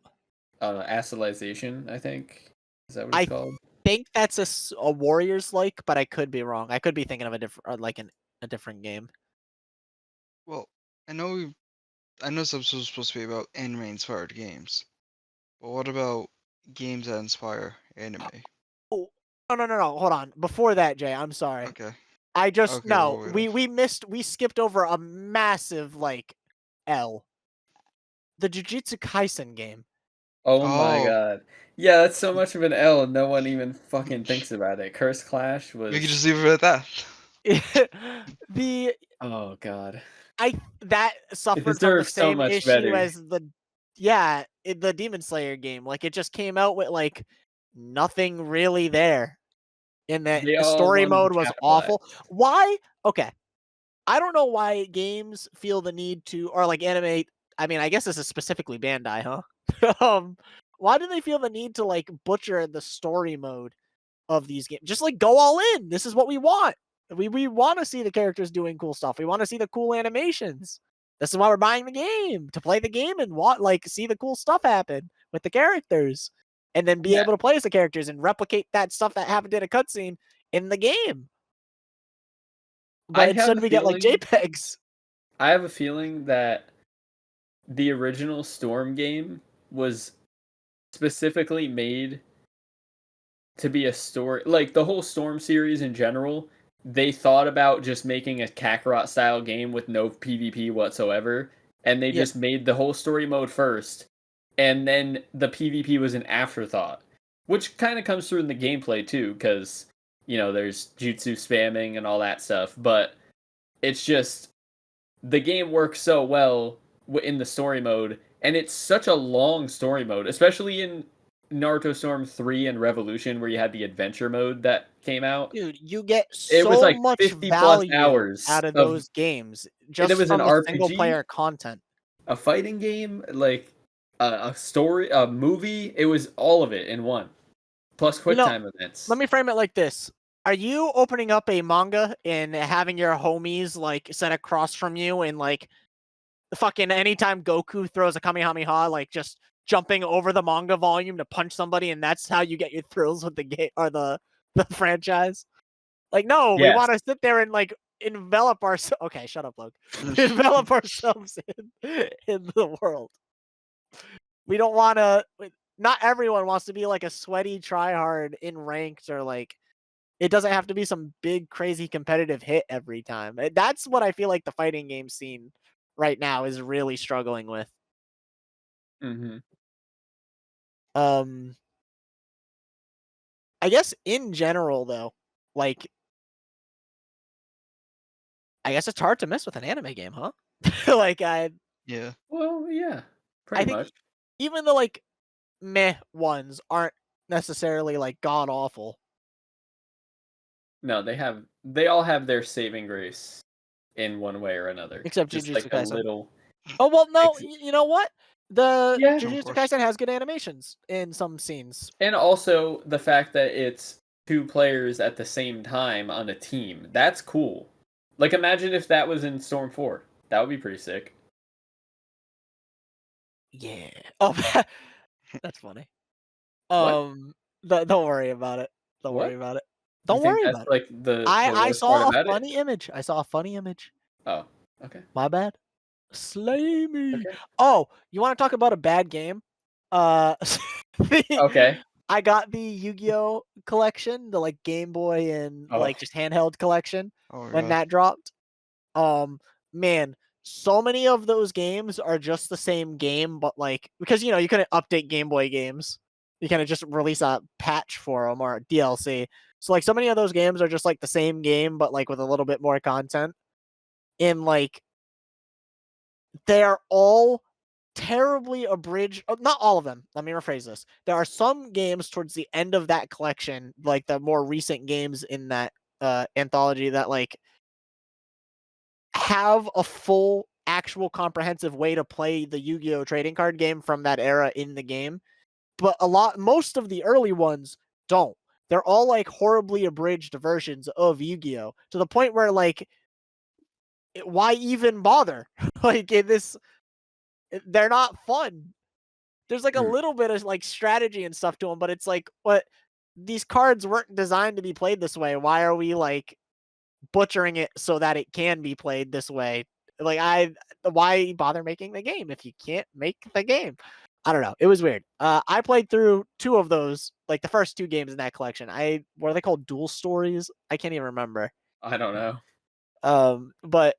Astralization, I think, is that what it's I called? think that's a Warriors like, but I could be wrong. I could be thinking of a different like a different game. Well, I know this episode is supposed to be about anime inspired games, but what about games that inspire anime? Oh, no. Hold on. Before that, Jay, I'm sorry. Okay. I just Okay. What no. we We have? we missed. We skipped over a massive like L. The Jujutsu Kaisen game. Oh my Oh, god. Yeah, that's so much of an L, and no one even fucking thinks about it. Curse Clash we could was. just leave it at that. the Oh god. I that It suffered from the deserves so same much issue better. as the Demon Slayer game. Like it just came out with like nothing really there. And that They all story wanted to mode was capitalize. awful. Why? Okay. I don't know why games feel the need to or like animate. I mean, I guess this is specifically Bandai, huh? Why do they feel the need to like butcher the story mode of these games? Just like go all in. This is what we want. We want to see the characters doing cool stuff. We want to see the cool animations. This is why we're buying the game to play the game and see the cool stuff happen with the characters, and then be Yeah, able to play as the characters and replicate that stuff that happened in a cutscene in the game. I But have instead, a we get like feeling. JPEGs. I have a feeling that the original Storm game was specifically made to be a story. Like the whole Storm series in general, they thought about just making a Kakarot style game with no PvP whatsoever, and they Yeah, just made the whole story mode first, and then the PvP was an afterthought, which kind of comes through in the gameplay too, because there's jutsu spamming and all that stuff, but it's just the game works so well in the story mode, and it's such a long story mode, especially in Naruto Storm 3 and Revolution, where you had the adventure mode that came out. dude, you get It was so like much 50 plus value hours out of of, those games and it just was an from the single RPG, player content. a fighting game, like a story, a movie. It was all of it in one, plus You quick know, time let events. me frame it like this. Are you opening up a manga and having your homies like sit across from you and like fucking anytime Goku throws a Kamehameha, like just jumping over the manga volume to punch somebody, and that's how you get your thrills with the game or the franchise? Like, no, we Yes, want to sit there and like envelop ourselves. Okay, shut up, Logan. Envelop ourselves in the world. We don't want to. Not everyone wants to be like a sweaty tryhard in ranked or like it doesn't have to be some big crazy competitive hit every time. That's what I feel like the fighting game scene right now is really struggling with. hmm Um, I guess in general though, like I guess it's hard to miss with an anime game, huh? like I Yeah. Well, yeah, I pretty think much. even the like meh ones aren't necessarily like god awful. No, they all have their saving grace in one way or another. Except Just Jujutsu like a Kaisen. little Oh well, no, ex- you know what? The yeah, Jujutsu Unfortunately. Kaisen has good animations in some scenes. and also the fact that it's two players at the same time on a team. That's cool. Like imagine if that was in Storm 4. That would be pretty sick. Yeah. Oh, that's funny. What? Um, don't worry about it. Don't worry What? about it. You Don't think worry that's about it. like the I worst part saw a about it? funny image. I saw a funny image. Oh, okay. My bad. Slay me. Okay. Oh, you want to talk about a bad game? Uh, the- Okay. I got the Yu-Gi-Oh collection, the like Game Boy and Oh, like just handheld collection Oh my when god. that dropped. Um, man, so many of those games are just the same game, but like because you couldn't update Game Boy games, you kind of just release a patch for them or a DLC. So like so many of those games are just like the same game, but like with a little bit more content. And like they're all terribly abridged. Not all of them. Let me rephrase this. There are some games towards the end of that collection, like the more recent games in that anthology, that like have a full, actual, comprehensive way to play the Yu-Gi-Oh trading card game from that era in the game. But most of the early ones don't. They're all like horribly abridged versions of Yu-Gi-Oh to the point where like, why even bother? Like in this, they're not fun. There's like a mm, little bit of like strategy and stuff to them, but it's like, what? These cards weren't designed to be played this way. Why are we like butchering it so that it can be played this way? Like why bother making the game if you can't make the game? I don't know. It was weird. I played through two of those, like the first two games in that collection. What are they called? Dual stories? I can't even remember. I don't know. But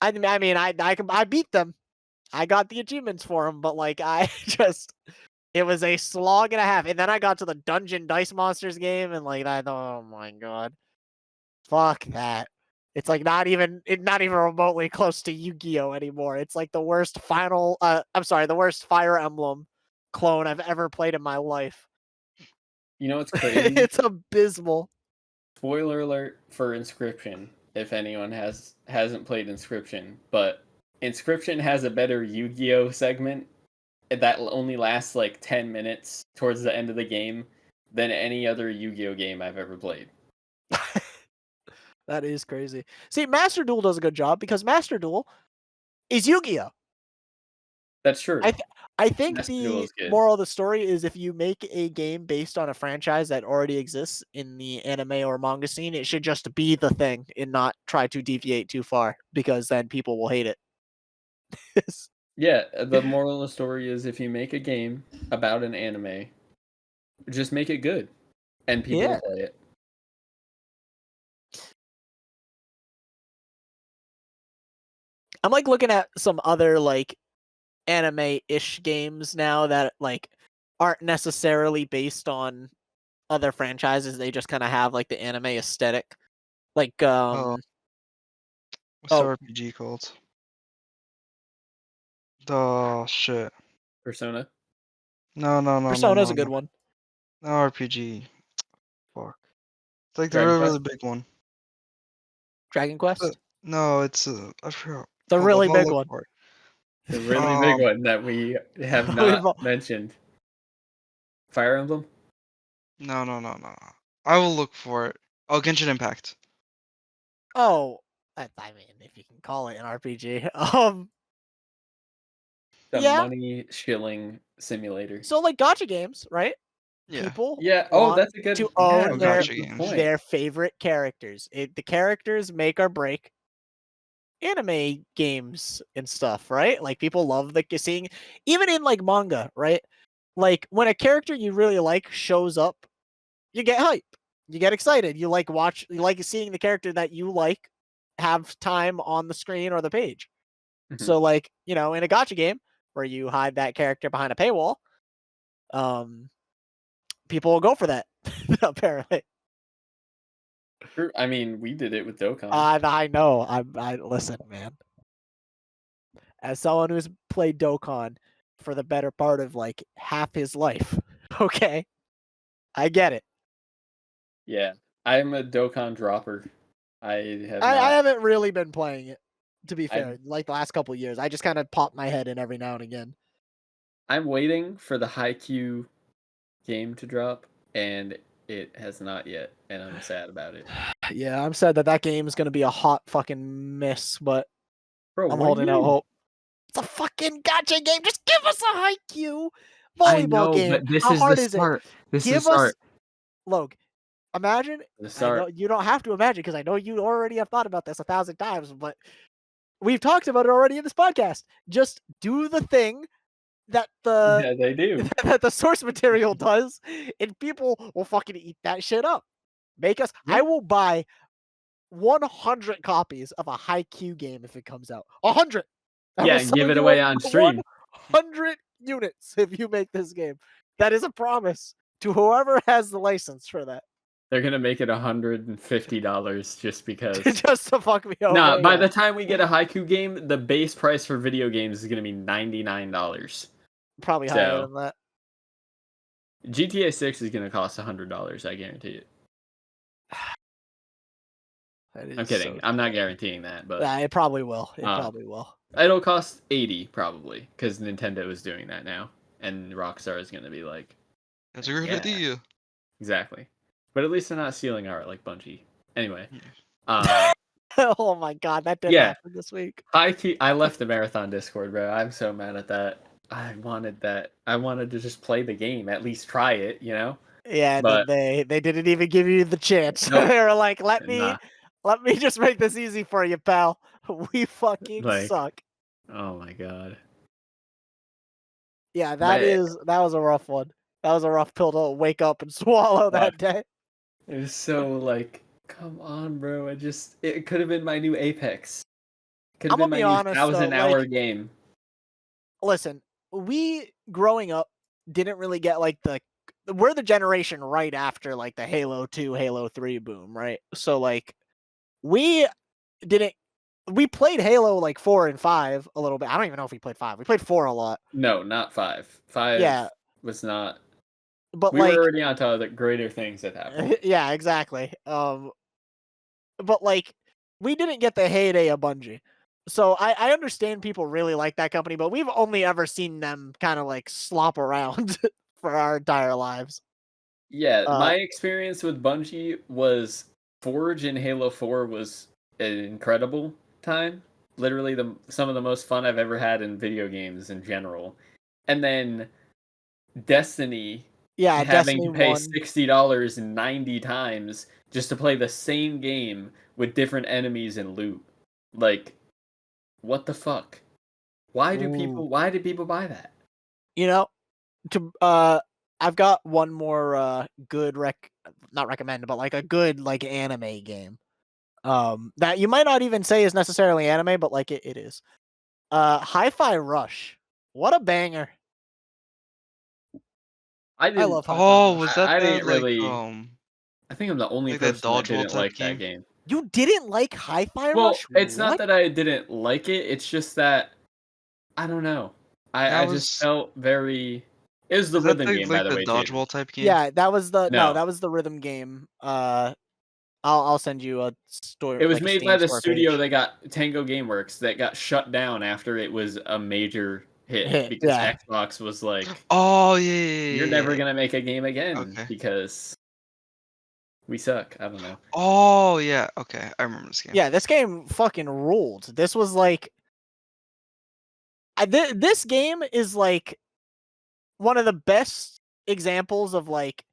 I beat them. I got the achievements for them, but like I just it was a slog and a half. And then I got to the Dungeon Dice Monsters game and like that. Oh my god. Fuck that. It's like not even remotely close to Yu-Gi-Oh anymore. It's like the worst the worst Fire Emblem clone I've ever played in my life. You know what's crazy? It's abysmal. Spoiler alert for Inscription, if anyone hasn't played Inscription, but Inscription has a better Yu-Gi-Oh segment that only lasts like 10 minutes towards the end of the game than any other Yu-Gi-Oh game I've ever played. That is crazy. See, Master Duel does a good job because Master Duel is Yu-Gi-Oh. That's I true. th- I think Master Duel the is good. moral of the story is if you make a game based on a franchise that already exists in the anime or manga scene, it should just be the thing and not try to deviate too far because then people will hate it. Yeah, the moral of the story is if you make a game about an anime, just make it good and people Yeah. will play it. I'm like looking at some other like anime-ish games now that like aren't necessarily based on other franchises. They just kind of have like the anime aesthetic. Like Oh, what's the oh, RPG called? Oh shit. Persona. No, no, no, no, Persona's no, a good no. one. No RPG. Fuck. It's like the Dragon really, really Quest? big one. Dragon Uh, Quest? no, it's I forgot. The Hold up, really I'll big look one. for it. The really big Um, one that we have We've not all- mentioned. Fire Emblem? no, no, no, no. I will look for it. Oh, Genshin Impact. Oh, I mean, if you can call it an RPG. The Yeah. money shilling simulator. So like gotcha games, right? Yeah. People Yeah. Oh, want that's a good. to Yeah, Oh, own that's a gotcha good games. point. their favorite characters. The characters make or break anime games and stuff, right? Like people love seeing, even in like manga, right? Like when a character you really like shows up, you get hype, you get excited, you like seeing the character that you like have time on the screen or the page. Mhm. So like in a gotcha game where you hide that character behind a paywall, um, people will go for that. Apparently, True. I mean, we did it with Dokkan. I know. I listen, man. as someone who's played Dokkan for the better part of like half his life, okay, I get it. Yeah, I'm a Dokkan dropper. I have I not. haven't really been playing it, to be I'm fair. Like the last couple of years, I just kind of pop my head in every now and again. I'm waiting for the Haikyuu game to drop, and it has not yet, and I'm sad about it. Yeah, I'm sad that that game is gonna be a hot fucking miss, but Bro, I'm what do you holding out mean? hope. It's a fucking gotcha game. Just give us a Haikyuu I volleyball know, game. but this How is the hard is it? start. This is the Give us, start. Logan. Imagine. The I know start. you don't have to imagine because I know you already have thought about this 1,000 times, but we've talked about it already in this podcast. Just do the thing that the Yeah, they do. that the source material does, and people will fucking eat that shit up. Make us. Yeah. I will buy 100 copies of a Haikyuu game if it comes out. 100. I Yeah, will and sell give it you away on stream. 100 units if you make this game. That is a promise to whoever has the license for that. They're gonna make it $150 just because. Just to fuck me over. Nah, by yeah. the time we get a Haiku game, the base price for video games is gonna be $99. Probably higher So than that. GTA 6 is gonna cost $100, I guarantee it. I'm kidding. So I'm not sad. guaranteeing that, but Yeah, it probably will. It probably will. it'll cost 80 probably, because Nintendo is doing that now, and Rockstar is gonna be like, That's a great yeah, idea. exactly. But at least they're not stealing art like Bungie. Anyway, Oh my god, that did yeah. happen this week. I left the Marathon Discord, bro. I'm so mad at that. I wanted that. I wanted to just play the game, at least try it, you know? Yeah, But they didn't even give you the chance. nope, They were like, let nah. me just make this easy for you, pal. We fucking Like, suck. oh my god. Yeah, But that was a rough one. That was a rough pill to wake up and swallow that day. it was so like, come on, bro. It could have been my new Apex. Could have I'm been gonna my be new honest though, 1,000-hour like, game. listen, we growing up didn't really get like we're the generation right after like the Halo 2, Halo 3 boom, right? So like we didn't we played Halo like 4 and 5 a little bit. I don't even know if we played 5. We played 4 a lot. No, not 5. 5 Yeah, was not. but We were like already on to other greater things that happened. yeah, exactly. But like we didn't get the heyday of Bungie. So I understand people really like that company, but we've only ever seen them kind of like slop around for our entire lives. Yeah, Uh my experience with Bungie was Forge in Halo 4 was an incredible time. Literally some of the most fun I've ever had in video games in general. And then Destiny yeah, having Destiny to pay 1. $60 90 times just to play the same game with different enemies and loot. Like, what the fuck? Ooh. Why did people buy that? You know, to I've got one more good not recommend, but like a good like anime game. That you might not even say is necessarily anime, but like it is. Hi-Fi Rush. What a banger. I I didn't love Hi-Fi Oh, Rush. was that I the didn't really I think I'm the only like that person that dodgeball didn't type like that game? game. You didn't like Hi-Fi Well, Rush? it's not What? that I didn't like it, it's just that I don't know. That I just was felt very it was the is that rhythm the game, by like the the way, Jayden. dodgeball type game? Yeah, that was the no, No. that was the rhythm game. I'll send you a story It was like a made by Steam the store studio page. that got Tango Gameworks that got shut down after it was a major hit Hit, because yeah. Xbox was like, Oh yeah, "You're yeah, never yeah. gonna make a game again Okay. because we suck." I don't know. Oh yeah, okay. I remember this game. Yeah, this game fucking ruled. This was like this game is like one of the best examples of like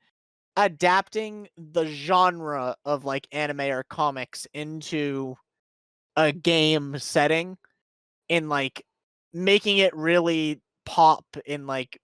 adapting the genre of like anime or comics into a game setting and like making it really pop in like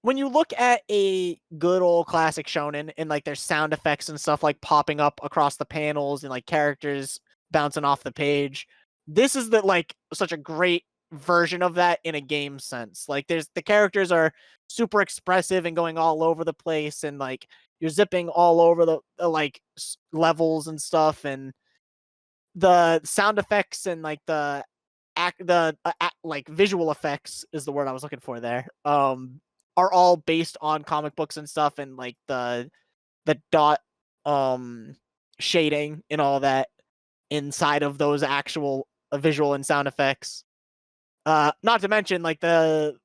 when you look at a good old classic shonen and like there's sound effects and stuff like popping up across the panels and like characters bouncing off the page, this is the like such a great version of that in a game sense. Like there's the characters are super expressive and going all over the place and like you're zipping all over the like levels and stuff, and the sound effects and like the like visual effects is the word I was looking for there. Are all based on comic books and stuff, and like the dot shading and all that inside of those actual visual and sound effects. Not to mention like the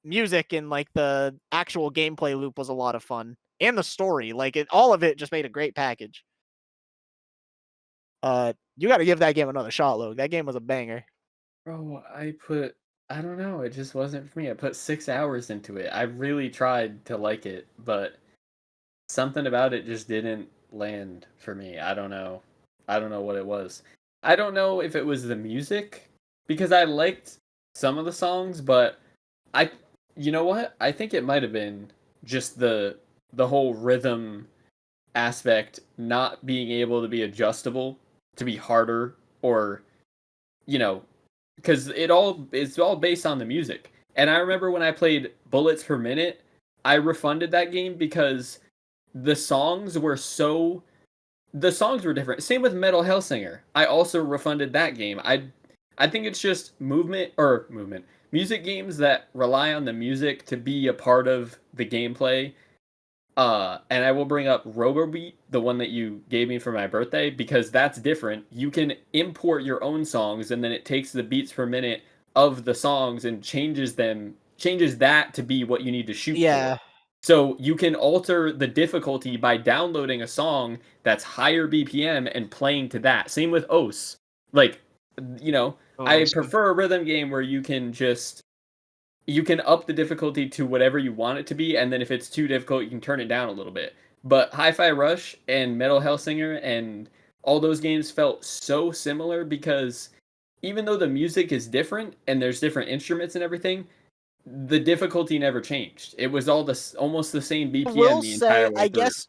music and like the actual gameplay loop was a lot of fun, and the story, like all of it just made a great package. You got to give that game another shot, Logan. That game was a banger. Bro, I don't know, it just wasn't for me. I put 6 hours into it. I really tried to like it, but something about it just didn't land for me. I don't know. I don't know what it was. I don't know if it was the music because I liked some of the songs, but I you know what? I think it might have been just the whole rhythm aspect not being able to be adjustable to be harder or you know because it's all based on the music. And I remember when I played Bullets Per Minute, I refunded that game because the songs were so the songs were different. Same with Metal Hellsinger. I also refunded that game. I think it's just movement music games that rely on the music to be a part of the gameplay. And I will bring up Robobeat, the one that you gave me for my birthday, because that's different. You can import your own songs, and then it takes the beats per minute of the songs and changes that to be what you need to shoot Yeah. for. So you can alter the difficulty by downloading a song that's higher BPM and playing to that. Same with OS. Like, you know, Oh, I so prefer a rhythm game where you can up the difficulty to whatever you want it to be, and then if it's too difficult, you can turn it down a little bit. But Hi-Fi Rush and Metal Hellsinger and all those games felt so similar because even though the music is different and there's different instruments and everything, the difficulty never changed. It was all almost the same I BPM will the say, entire way I through. guess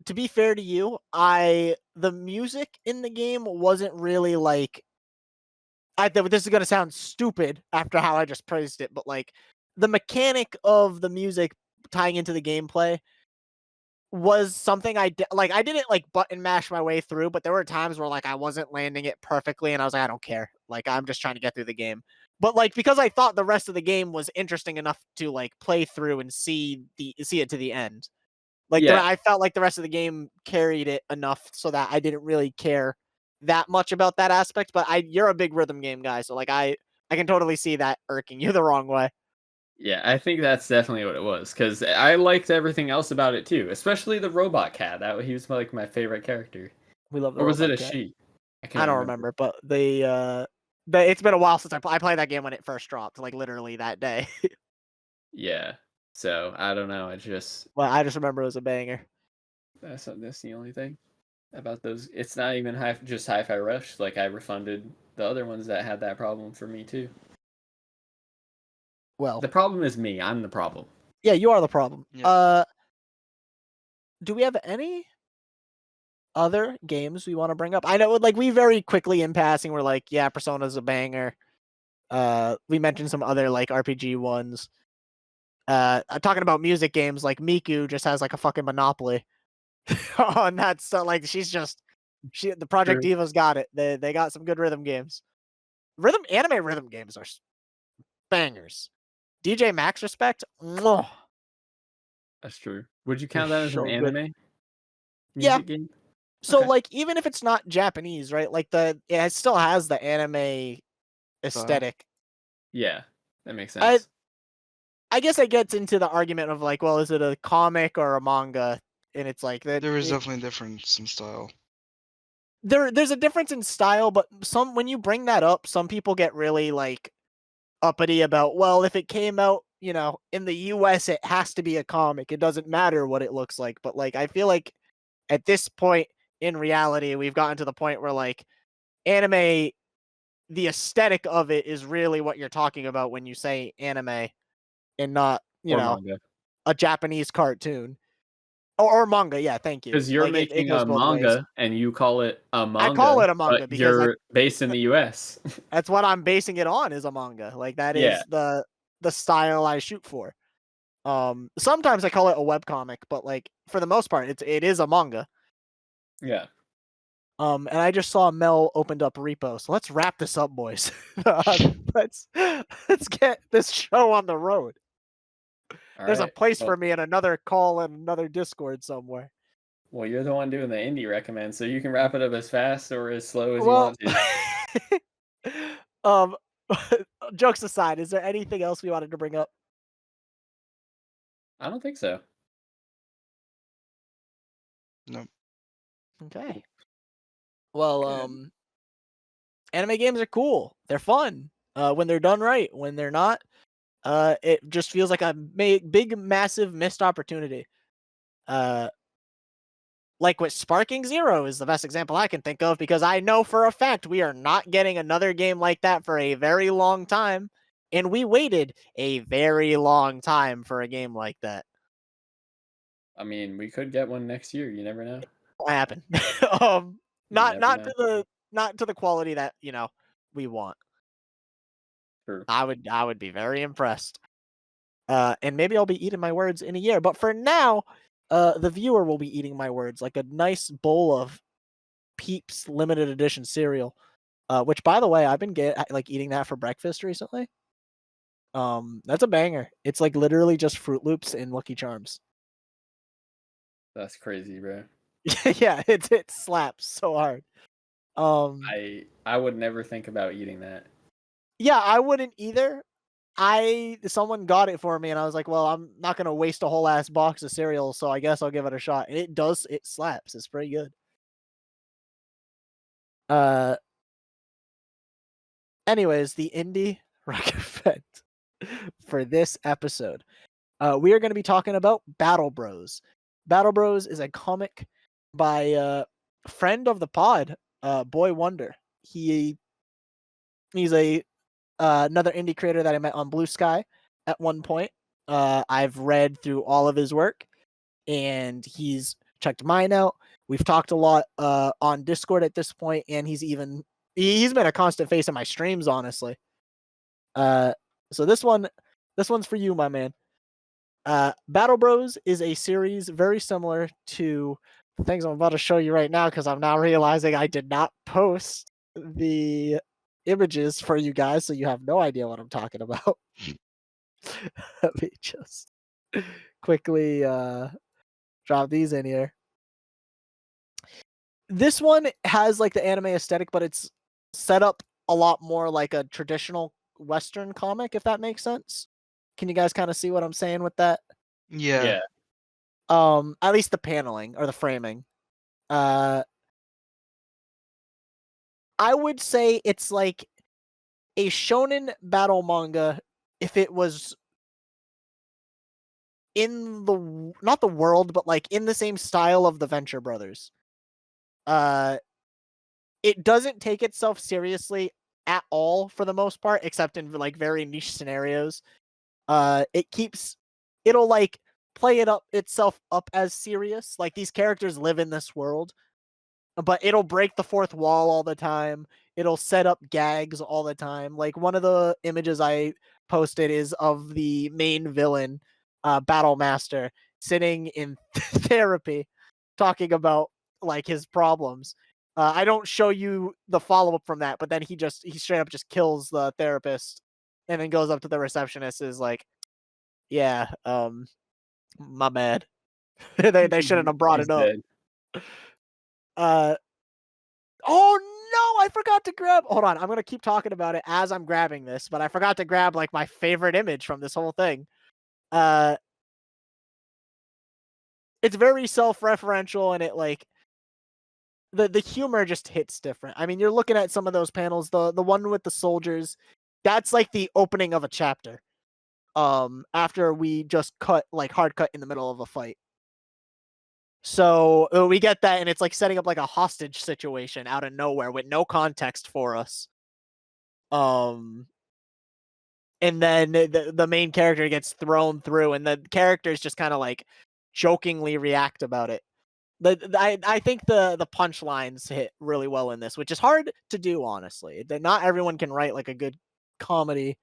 to be fair to you, the music in the game wasn't really like this is gonna sound stupid after how I just praised it, but like the mechanic of the music tying into the gameplay was something like I didn't like button mash my way through, but there were times where like I wasn't landing it perfectly, and I was like, I don't care, like I'm just trying to get through the game. But like because I thought the rest of the game was interesting enough to like play through and see it to the end. Like Yeah, I felt like the rest of the game carried it enough so that I didn't really care that much about that aspect. But you're a big rhythm game guy, so like I can totally see that irking you the wrong way. yeah, I think that's definitely what it was because I liked everything else about it too, especially the robot cat. He was like my favorite character, We love the or was it robot a cat. she? I I can't don't remember. remember, but it's been a while since I played that game when it first dropped, like literally that day. Yeah. So I don't know. It just Well, I just remember it was a banger. that's the only thing about those. It's not even just Hi-Fi Rush. Like I refunded the other ones that had that problem for me too. Well, The problem is me. I'm the problem. yeah, you are the problem. yeah. Do we have any other games we want to bring up? I know, like we very quickly in passing were like, yeah, Persona's a banger. We mentioned some other like RPG ones. Talking about music games, like Miku just has like a fucking monopoly on that stuff. Like the Project True. Diva's got it. They got some good rhythm games. Anime rhythm games are bangers. DJ Max Respect, mwah, That's true. Would you is count that as an so good. anime Yeah. music game? So Okay. like even if it's not Japanese, right? Like it still has the anime Style. aesthetic. Yeah, that makes I sense. I guess it gets into the argument of like, well, is it a comic or a manga? And it's like that There is definitely a difference in style. there's a difference in style, but when you bring that up, some people get really like uppity about, well, if it came out, in the US, it has to be a comic. It doesn't matter what it looks like. But like I feel like at this point in reality, we've gotten to the point where like anime, the aesthetic of it is really what you're talking about when you say anime and not, Or manga. a Japanese cartoon. Or manga, yeah, thank you. Because you're Like it making goes a both ways. manga and you call it a I manga, call it a but manga because you're based in the US. that's what I'm basing it on is a manga. Like that Yeah. is the style I shoot for. Sometimes I call it a webcomic, but like for the most part, it is a manga. Yeah. And I just saw Mel opened up repo, so let's wrap this up, boys. Let's let's get this show on the road. All There's a right. place Well, for me in another call and another Discord somewhere. well, you're the one doing the indie recommend, so you can wrap it up as fast or as slow as you Well, want to. um, jokes aside, is there anything else we wanted to bring up? I don't think so. Nope. Okay. Well, Good. anime games are cool. They're fun. When they're done right. When they're not, it just feels like a big, massive missed opportunity. Uh, like with Sparking Zero is the best example I can think of because I know for a fact we are not getting another game like that for a very long time, and we waited a very long time for a game like that. I mean, we could get one next year. You never know. What happened? um, You not never not know. to the quality that we want. True. I would be very impressed. And maybe I'll be eating my words in a year. But for now, the viewer will be eating my words like a nice bowl of Peeps limited edition cereal. Which, by the way, I've been eating that for breakfast recently. That's a banger. It's like literally just Fruit Loops and Lucky Charms. That's crazy, bro. Yeah, it slaps so hard. Um, I would never think about eating that. yeah, I wouldn't either. Someone got it for me, and I was like, well, I'm not gonna waste a whole ass box of cereal, so I guess I'll give it a shot. And it slaps. It's pretty good. Uh, anyways, the indie recommend for this episode. We are going to be talking about Battle Bros. Battle Bros is a comic by a friend of the pod, Boy Wonder. He's a another indie creator that I met on Blue Sky at one point. I've read through all of his work, and he's checked mine out. We've talked a lot on Discord at this point, and he's been a constant face in my streams, honestly. So this one's for you, my man. Battle Bros is a series very similar to the things I'm about to show you right now because I'm now realizing I did not post the images for you guys, so you have no idea what I'm talking about. Let me just quickly drop these in here. This one has like the anime aesthetic, but it's set up a lot more like a traditional Western comic, if that makes sense. Can you guys kind of see what I'm saying with that? Yeah. Yeah. At least the paneling or the framing. Uh, I would say it's like a shonen battle manga if it was in the not the world, but like in the same style of the Venture Brothers. Uh, it doesn't take itself seriously at all for the most part, except in like very niche scenarios. It'll like play itself up as serious. Like these characters live in this world, but it'll break the fourth wall all the time. It'll set up gags all the time. Like one of the images I posted is of the main villain, Battle Master, sitting in therapy, talking about like his problems. I don't show you the follow up from that, but then he straight up just kills the therapist, and then goes up to the receptionist. Is like, yeah, my bad. They shouldn't have brought He's it up. dead. Uh, Oh no, I forgot to grab. Hold on, I'm gonna keep talking about it as I'm grabbing this, but I forgot to grab like my favorite image from this whole thing. Uh, it's very self-referential, and it like the humor just hits different. I mean, you're looking at some of those panels. The one with the soldiers, that's like the opening of a chapter. After we just cut like hard cut in the middle of a fight. So we get that, and it's like setting up like a hostage situation out of nowhere with no context for us. Um, and then the main character gets thrown through, and the characters just kind of like jokingly react about it. I think the punchlines hit really well in this, which is hard to do, honestly. That not everyone can write like a good comedy,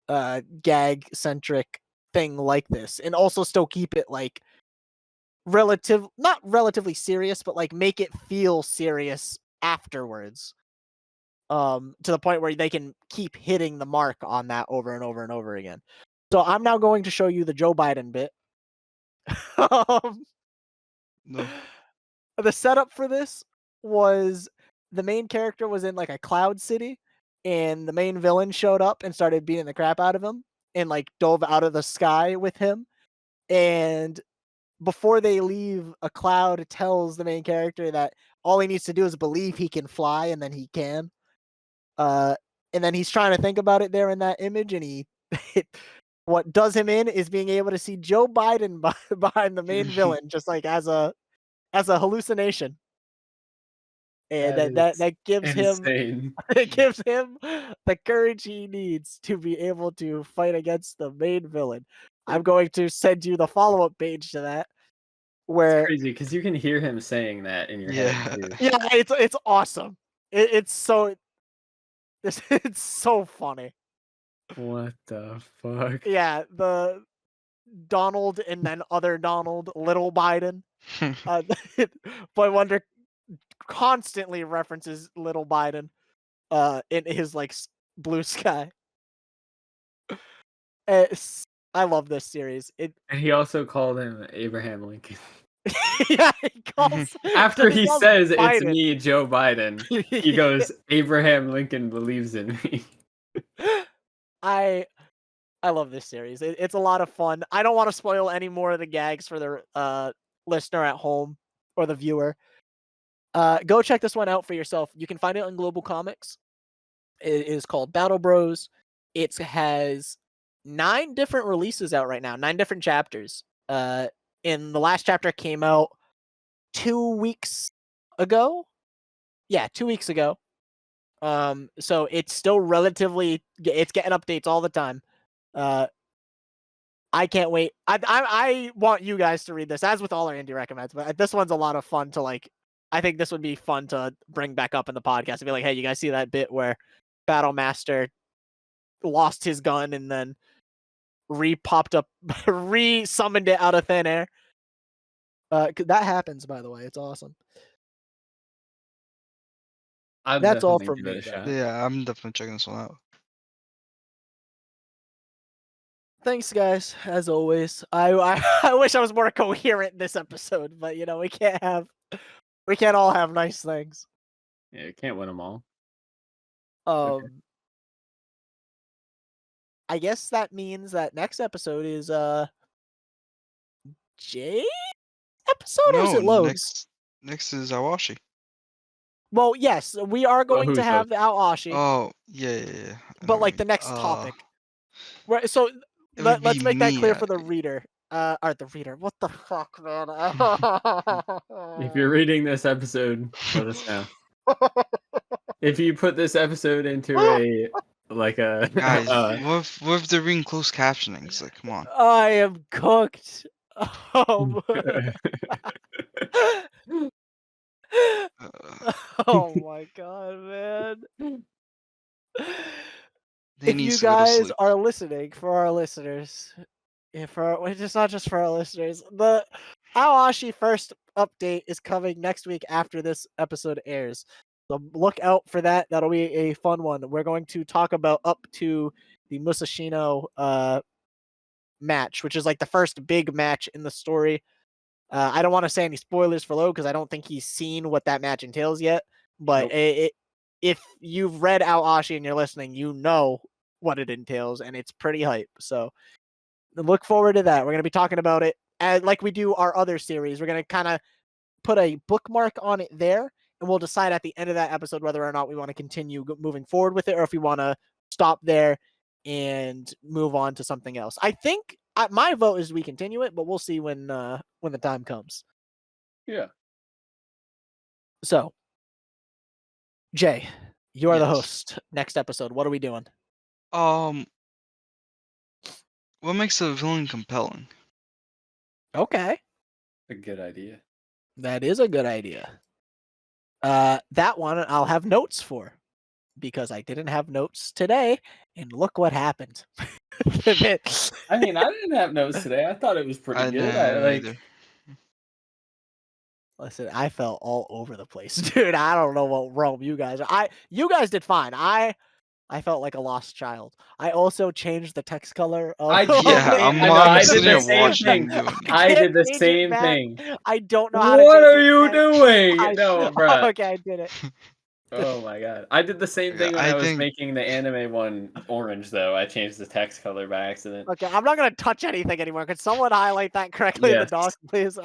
gag centric thing like this, and also still keep it like not relatively serious, but like make it feel serious afterwards. To the point where they can keep hitting the mark on that over and over and over again. So I'm now going to show you the Joe Biden bit. um, No. the setup for this was the main character was in like a cloud city, and the main villain showed up and started beating the crap out of him and like dove out of the sky with him. And before they leave, a cloud tells the main character that all he needs to do is believe he can fly, and then he can. Uh, and then he's trying to think about it there in that image, and he what does him in is being able to see Joe Biden behind the main villain, just like as a hallucination, and That is that gives him insane. it gives him the courage he needs to be able to fight against the main villain. I'm going to send you the follow-up page to that, It's where crazy because you can hear him saying that in your head Yeah. too. yeah, it's awesome. It's so it's so funny. What the fuck? Yeah, the Donald and then other Donald, Little Biden. Uh, Boy Wonder constantly references Little Biden in his like blue sky. I love this series. And he also called him Abraham Lincoln. Yeah, he calls After he he calls says it's Biden. me, Joe Biden, he goes, Abraham Lincoln believes in me. I I love this series. It's a lot of fun. I don't want to spoil any more of the gags for the listener at home or the viewer. Go check this one out for yourself. You can find it on Global Comics. It is called Battle Bros. It has 9 different releases out right now, 9 different chapters. And the last chapter came out 2 weeks ago. Yeah, 2 weeks ago. So it's still relatively it's getting updates all the time. Uh, I can't wait. I want you guys to read this, as with all our indie recommends, but this one's a lot of fun to like. I think this would be fun to bring back up in the podcast and be like, hey, you guys see that bit where Battle Master lost his gun and then re-popped up, re-summoned it out of thin air? That happens, by the way. It's awesome. I'll That's all definitely from give it me, a though. shot. Yeah, I'm definitely checking this one out. Thanks, guys. As always, I wish I was more coherent this episode, but you know we can't all have nice things. Yeah, you can't win them all. Okay. I guess that means that next episode is Jay episode, or is No, it Lowe's? next is Awashi. Well, yes, we are Well, going to who's have the Aoshi, Oh, yeah. I know but what you like the mean. next topic. Right, so It would be let's make that clear for the Miyagi. reader. Or the reader. What the fuck, man? If you're reading this episode, let us know. If you put this episode into a like a Guys, what if they're reading closed captioning? It's like, come on. I am cooked. Uh, Oh my god, man. they If need you to go to guys sleep. are listening, for our listeners, it's not just for our listeners, the Aoshi first update is coming next week after this episode airs. So look out for that. That'll be a fun one. We're going to talk about up to the Musashino match, which is like the first big match in the story. I don't want to say any spoilers for Low because I don't think he's seen what that match entails yet. But Nope. if you've read Aoshi and you're listening, you know what it entails, and it's pretty hype. So look forward to that. We're going to be talking about it like we do our other series. We're going to kind of put a bookmark on it there, and we'll decide at the end of that episode whether or not we want to continue moving forward with it, or if we want to stop there and move on to something else. I think my vote is we continue it, but we'll see when the time comes. Yeah. So, Jay, you are the Yes. host. Next episode, what are we doing? What makes a villain compelling? Okay, A good idea. that is a good idea. That one I'll have notes for because I didn't have notes today, and look what happened. I mean, I didn't have notes today. I thought it was pretty I good. didn't I have like either. Listen, I fell all over the place, dude. I don't know what realm you guys are. You guys did fine. I felt like a lost child. I also changed the text color of, I of Yeah, the I I'm know. I'm I did sitting the here same watching thing. him do it. I I can't did the change it same back. thing. I don't know how to What change are it you back. doing? No, bruh. Okay, I did it. Oh my god. I did the same Yeah, thing when I I was think making the anime one orange, though. I changed the text color by accident. Okay, I'm not gonna touch anything anymore. Could someone highlight that correctly in the Yes. doc, please?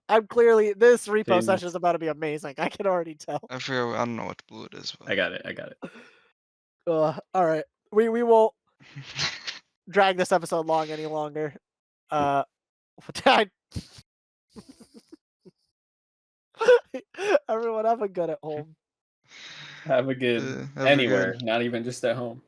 I'm clearly this repo Seems- session is about to be amazing. I can already tell. I forget. I don't know what blue it is, I got it. I got it. All right, we won't drag this episode long any longer. Uh, I- everyone have a good at home. Have a good Have a anywhere, good. not even just at home.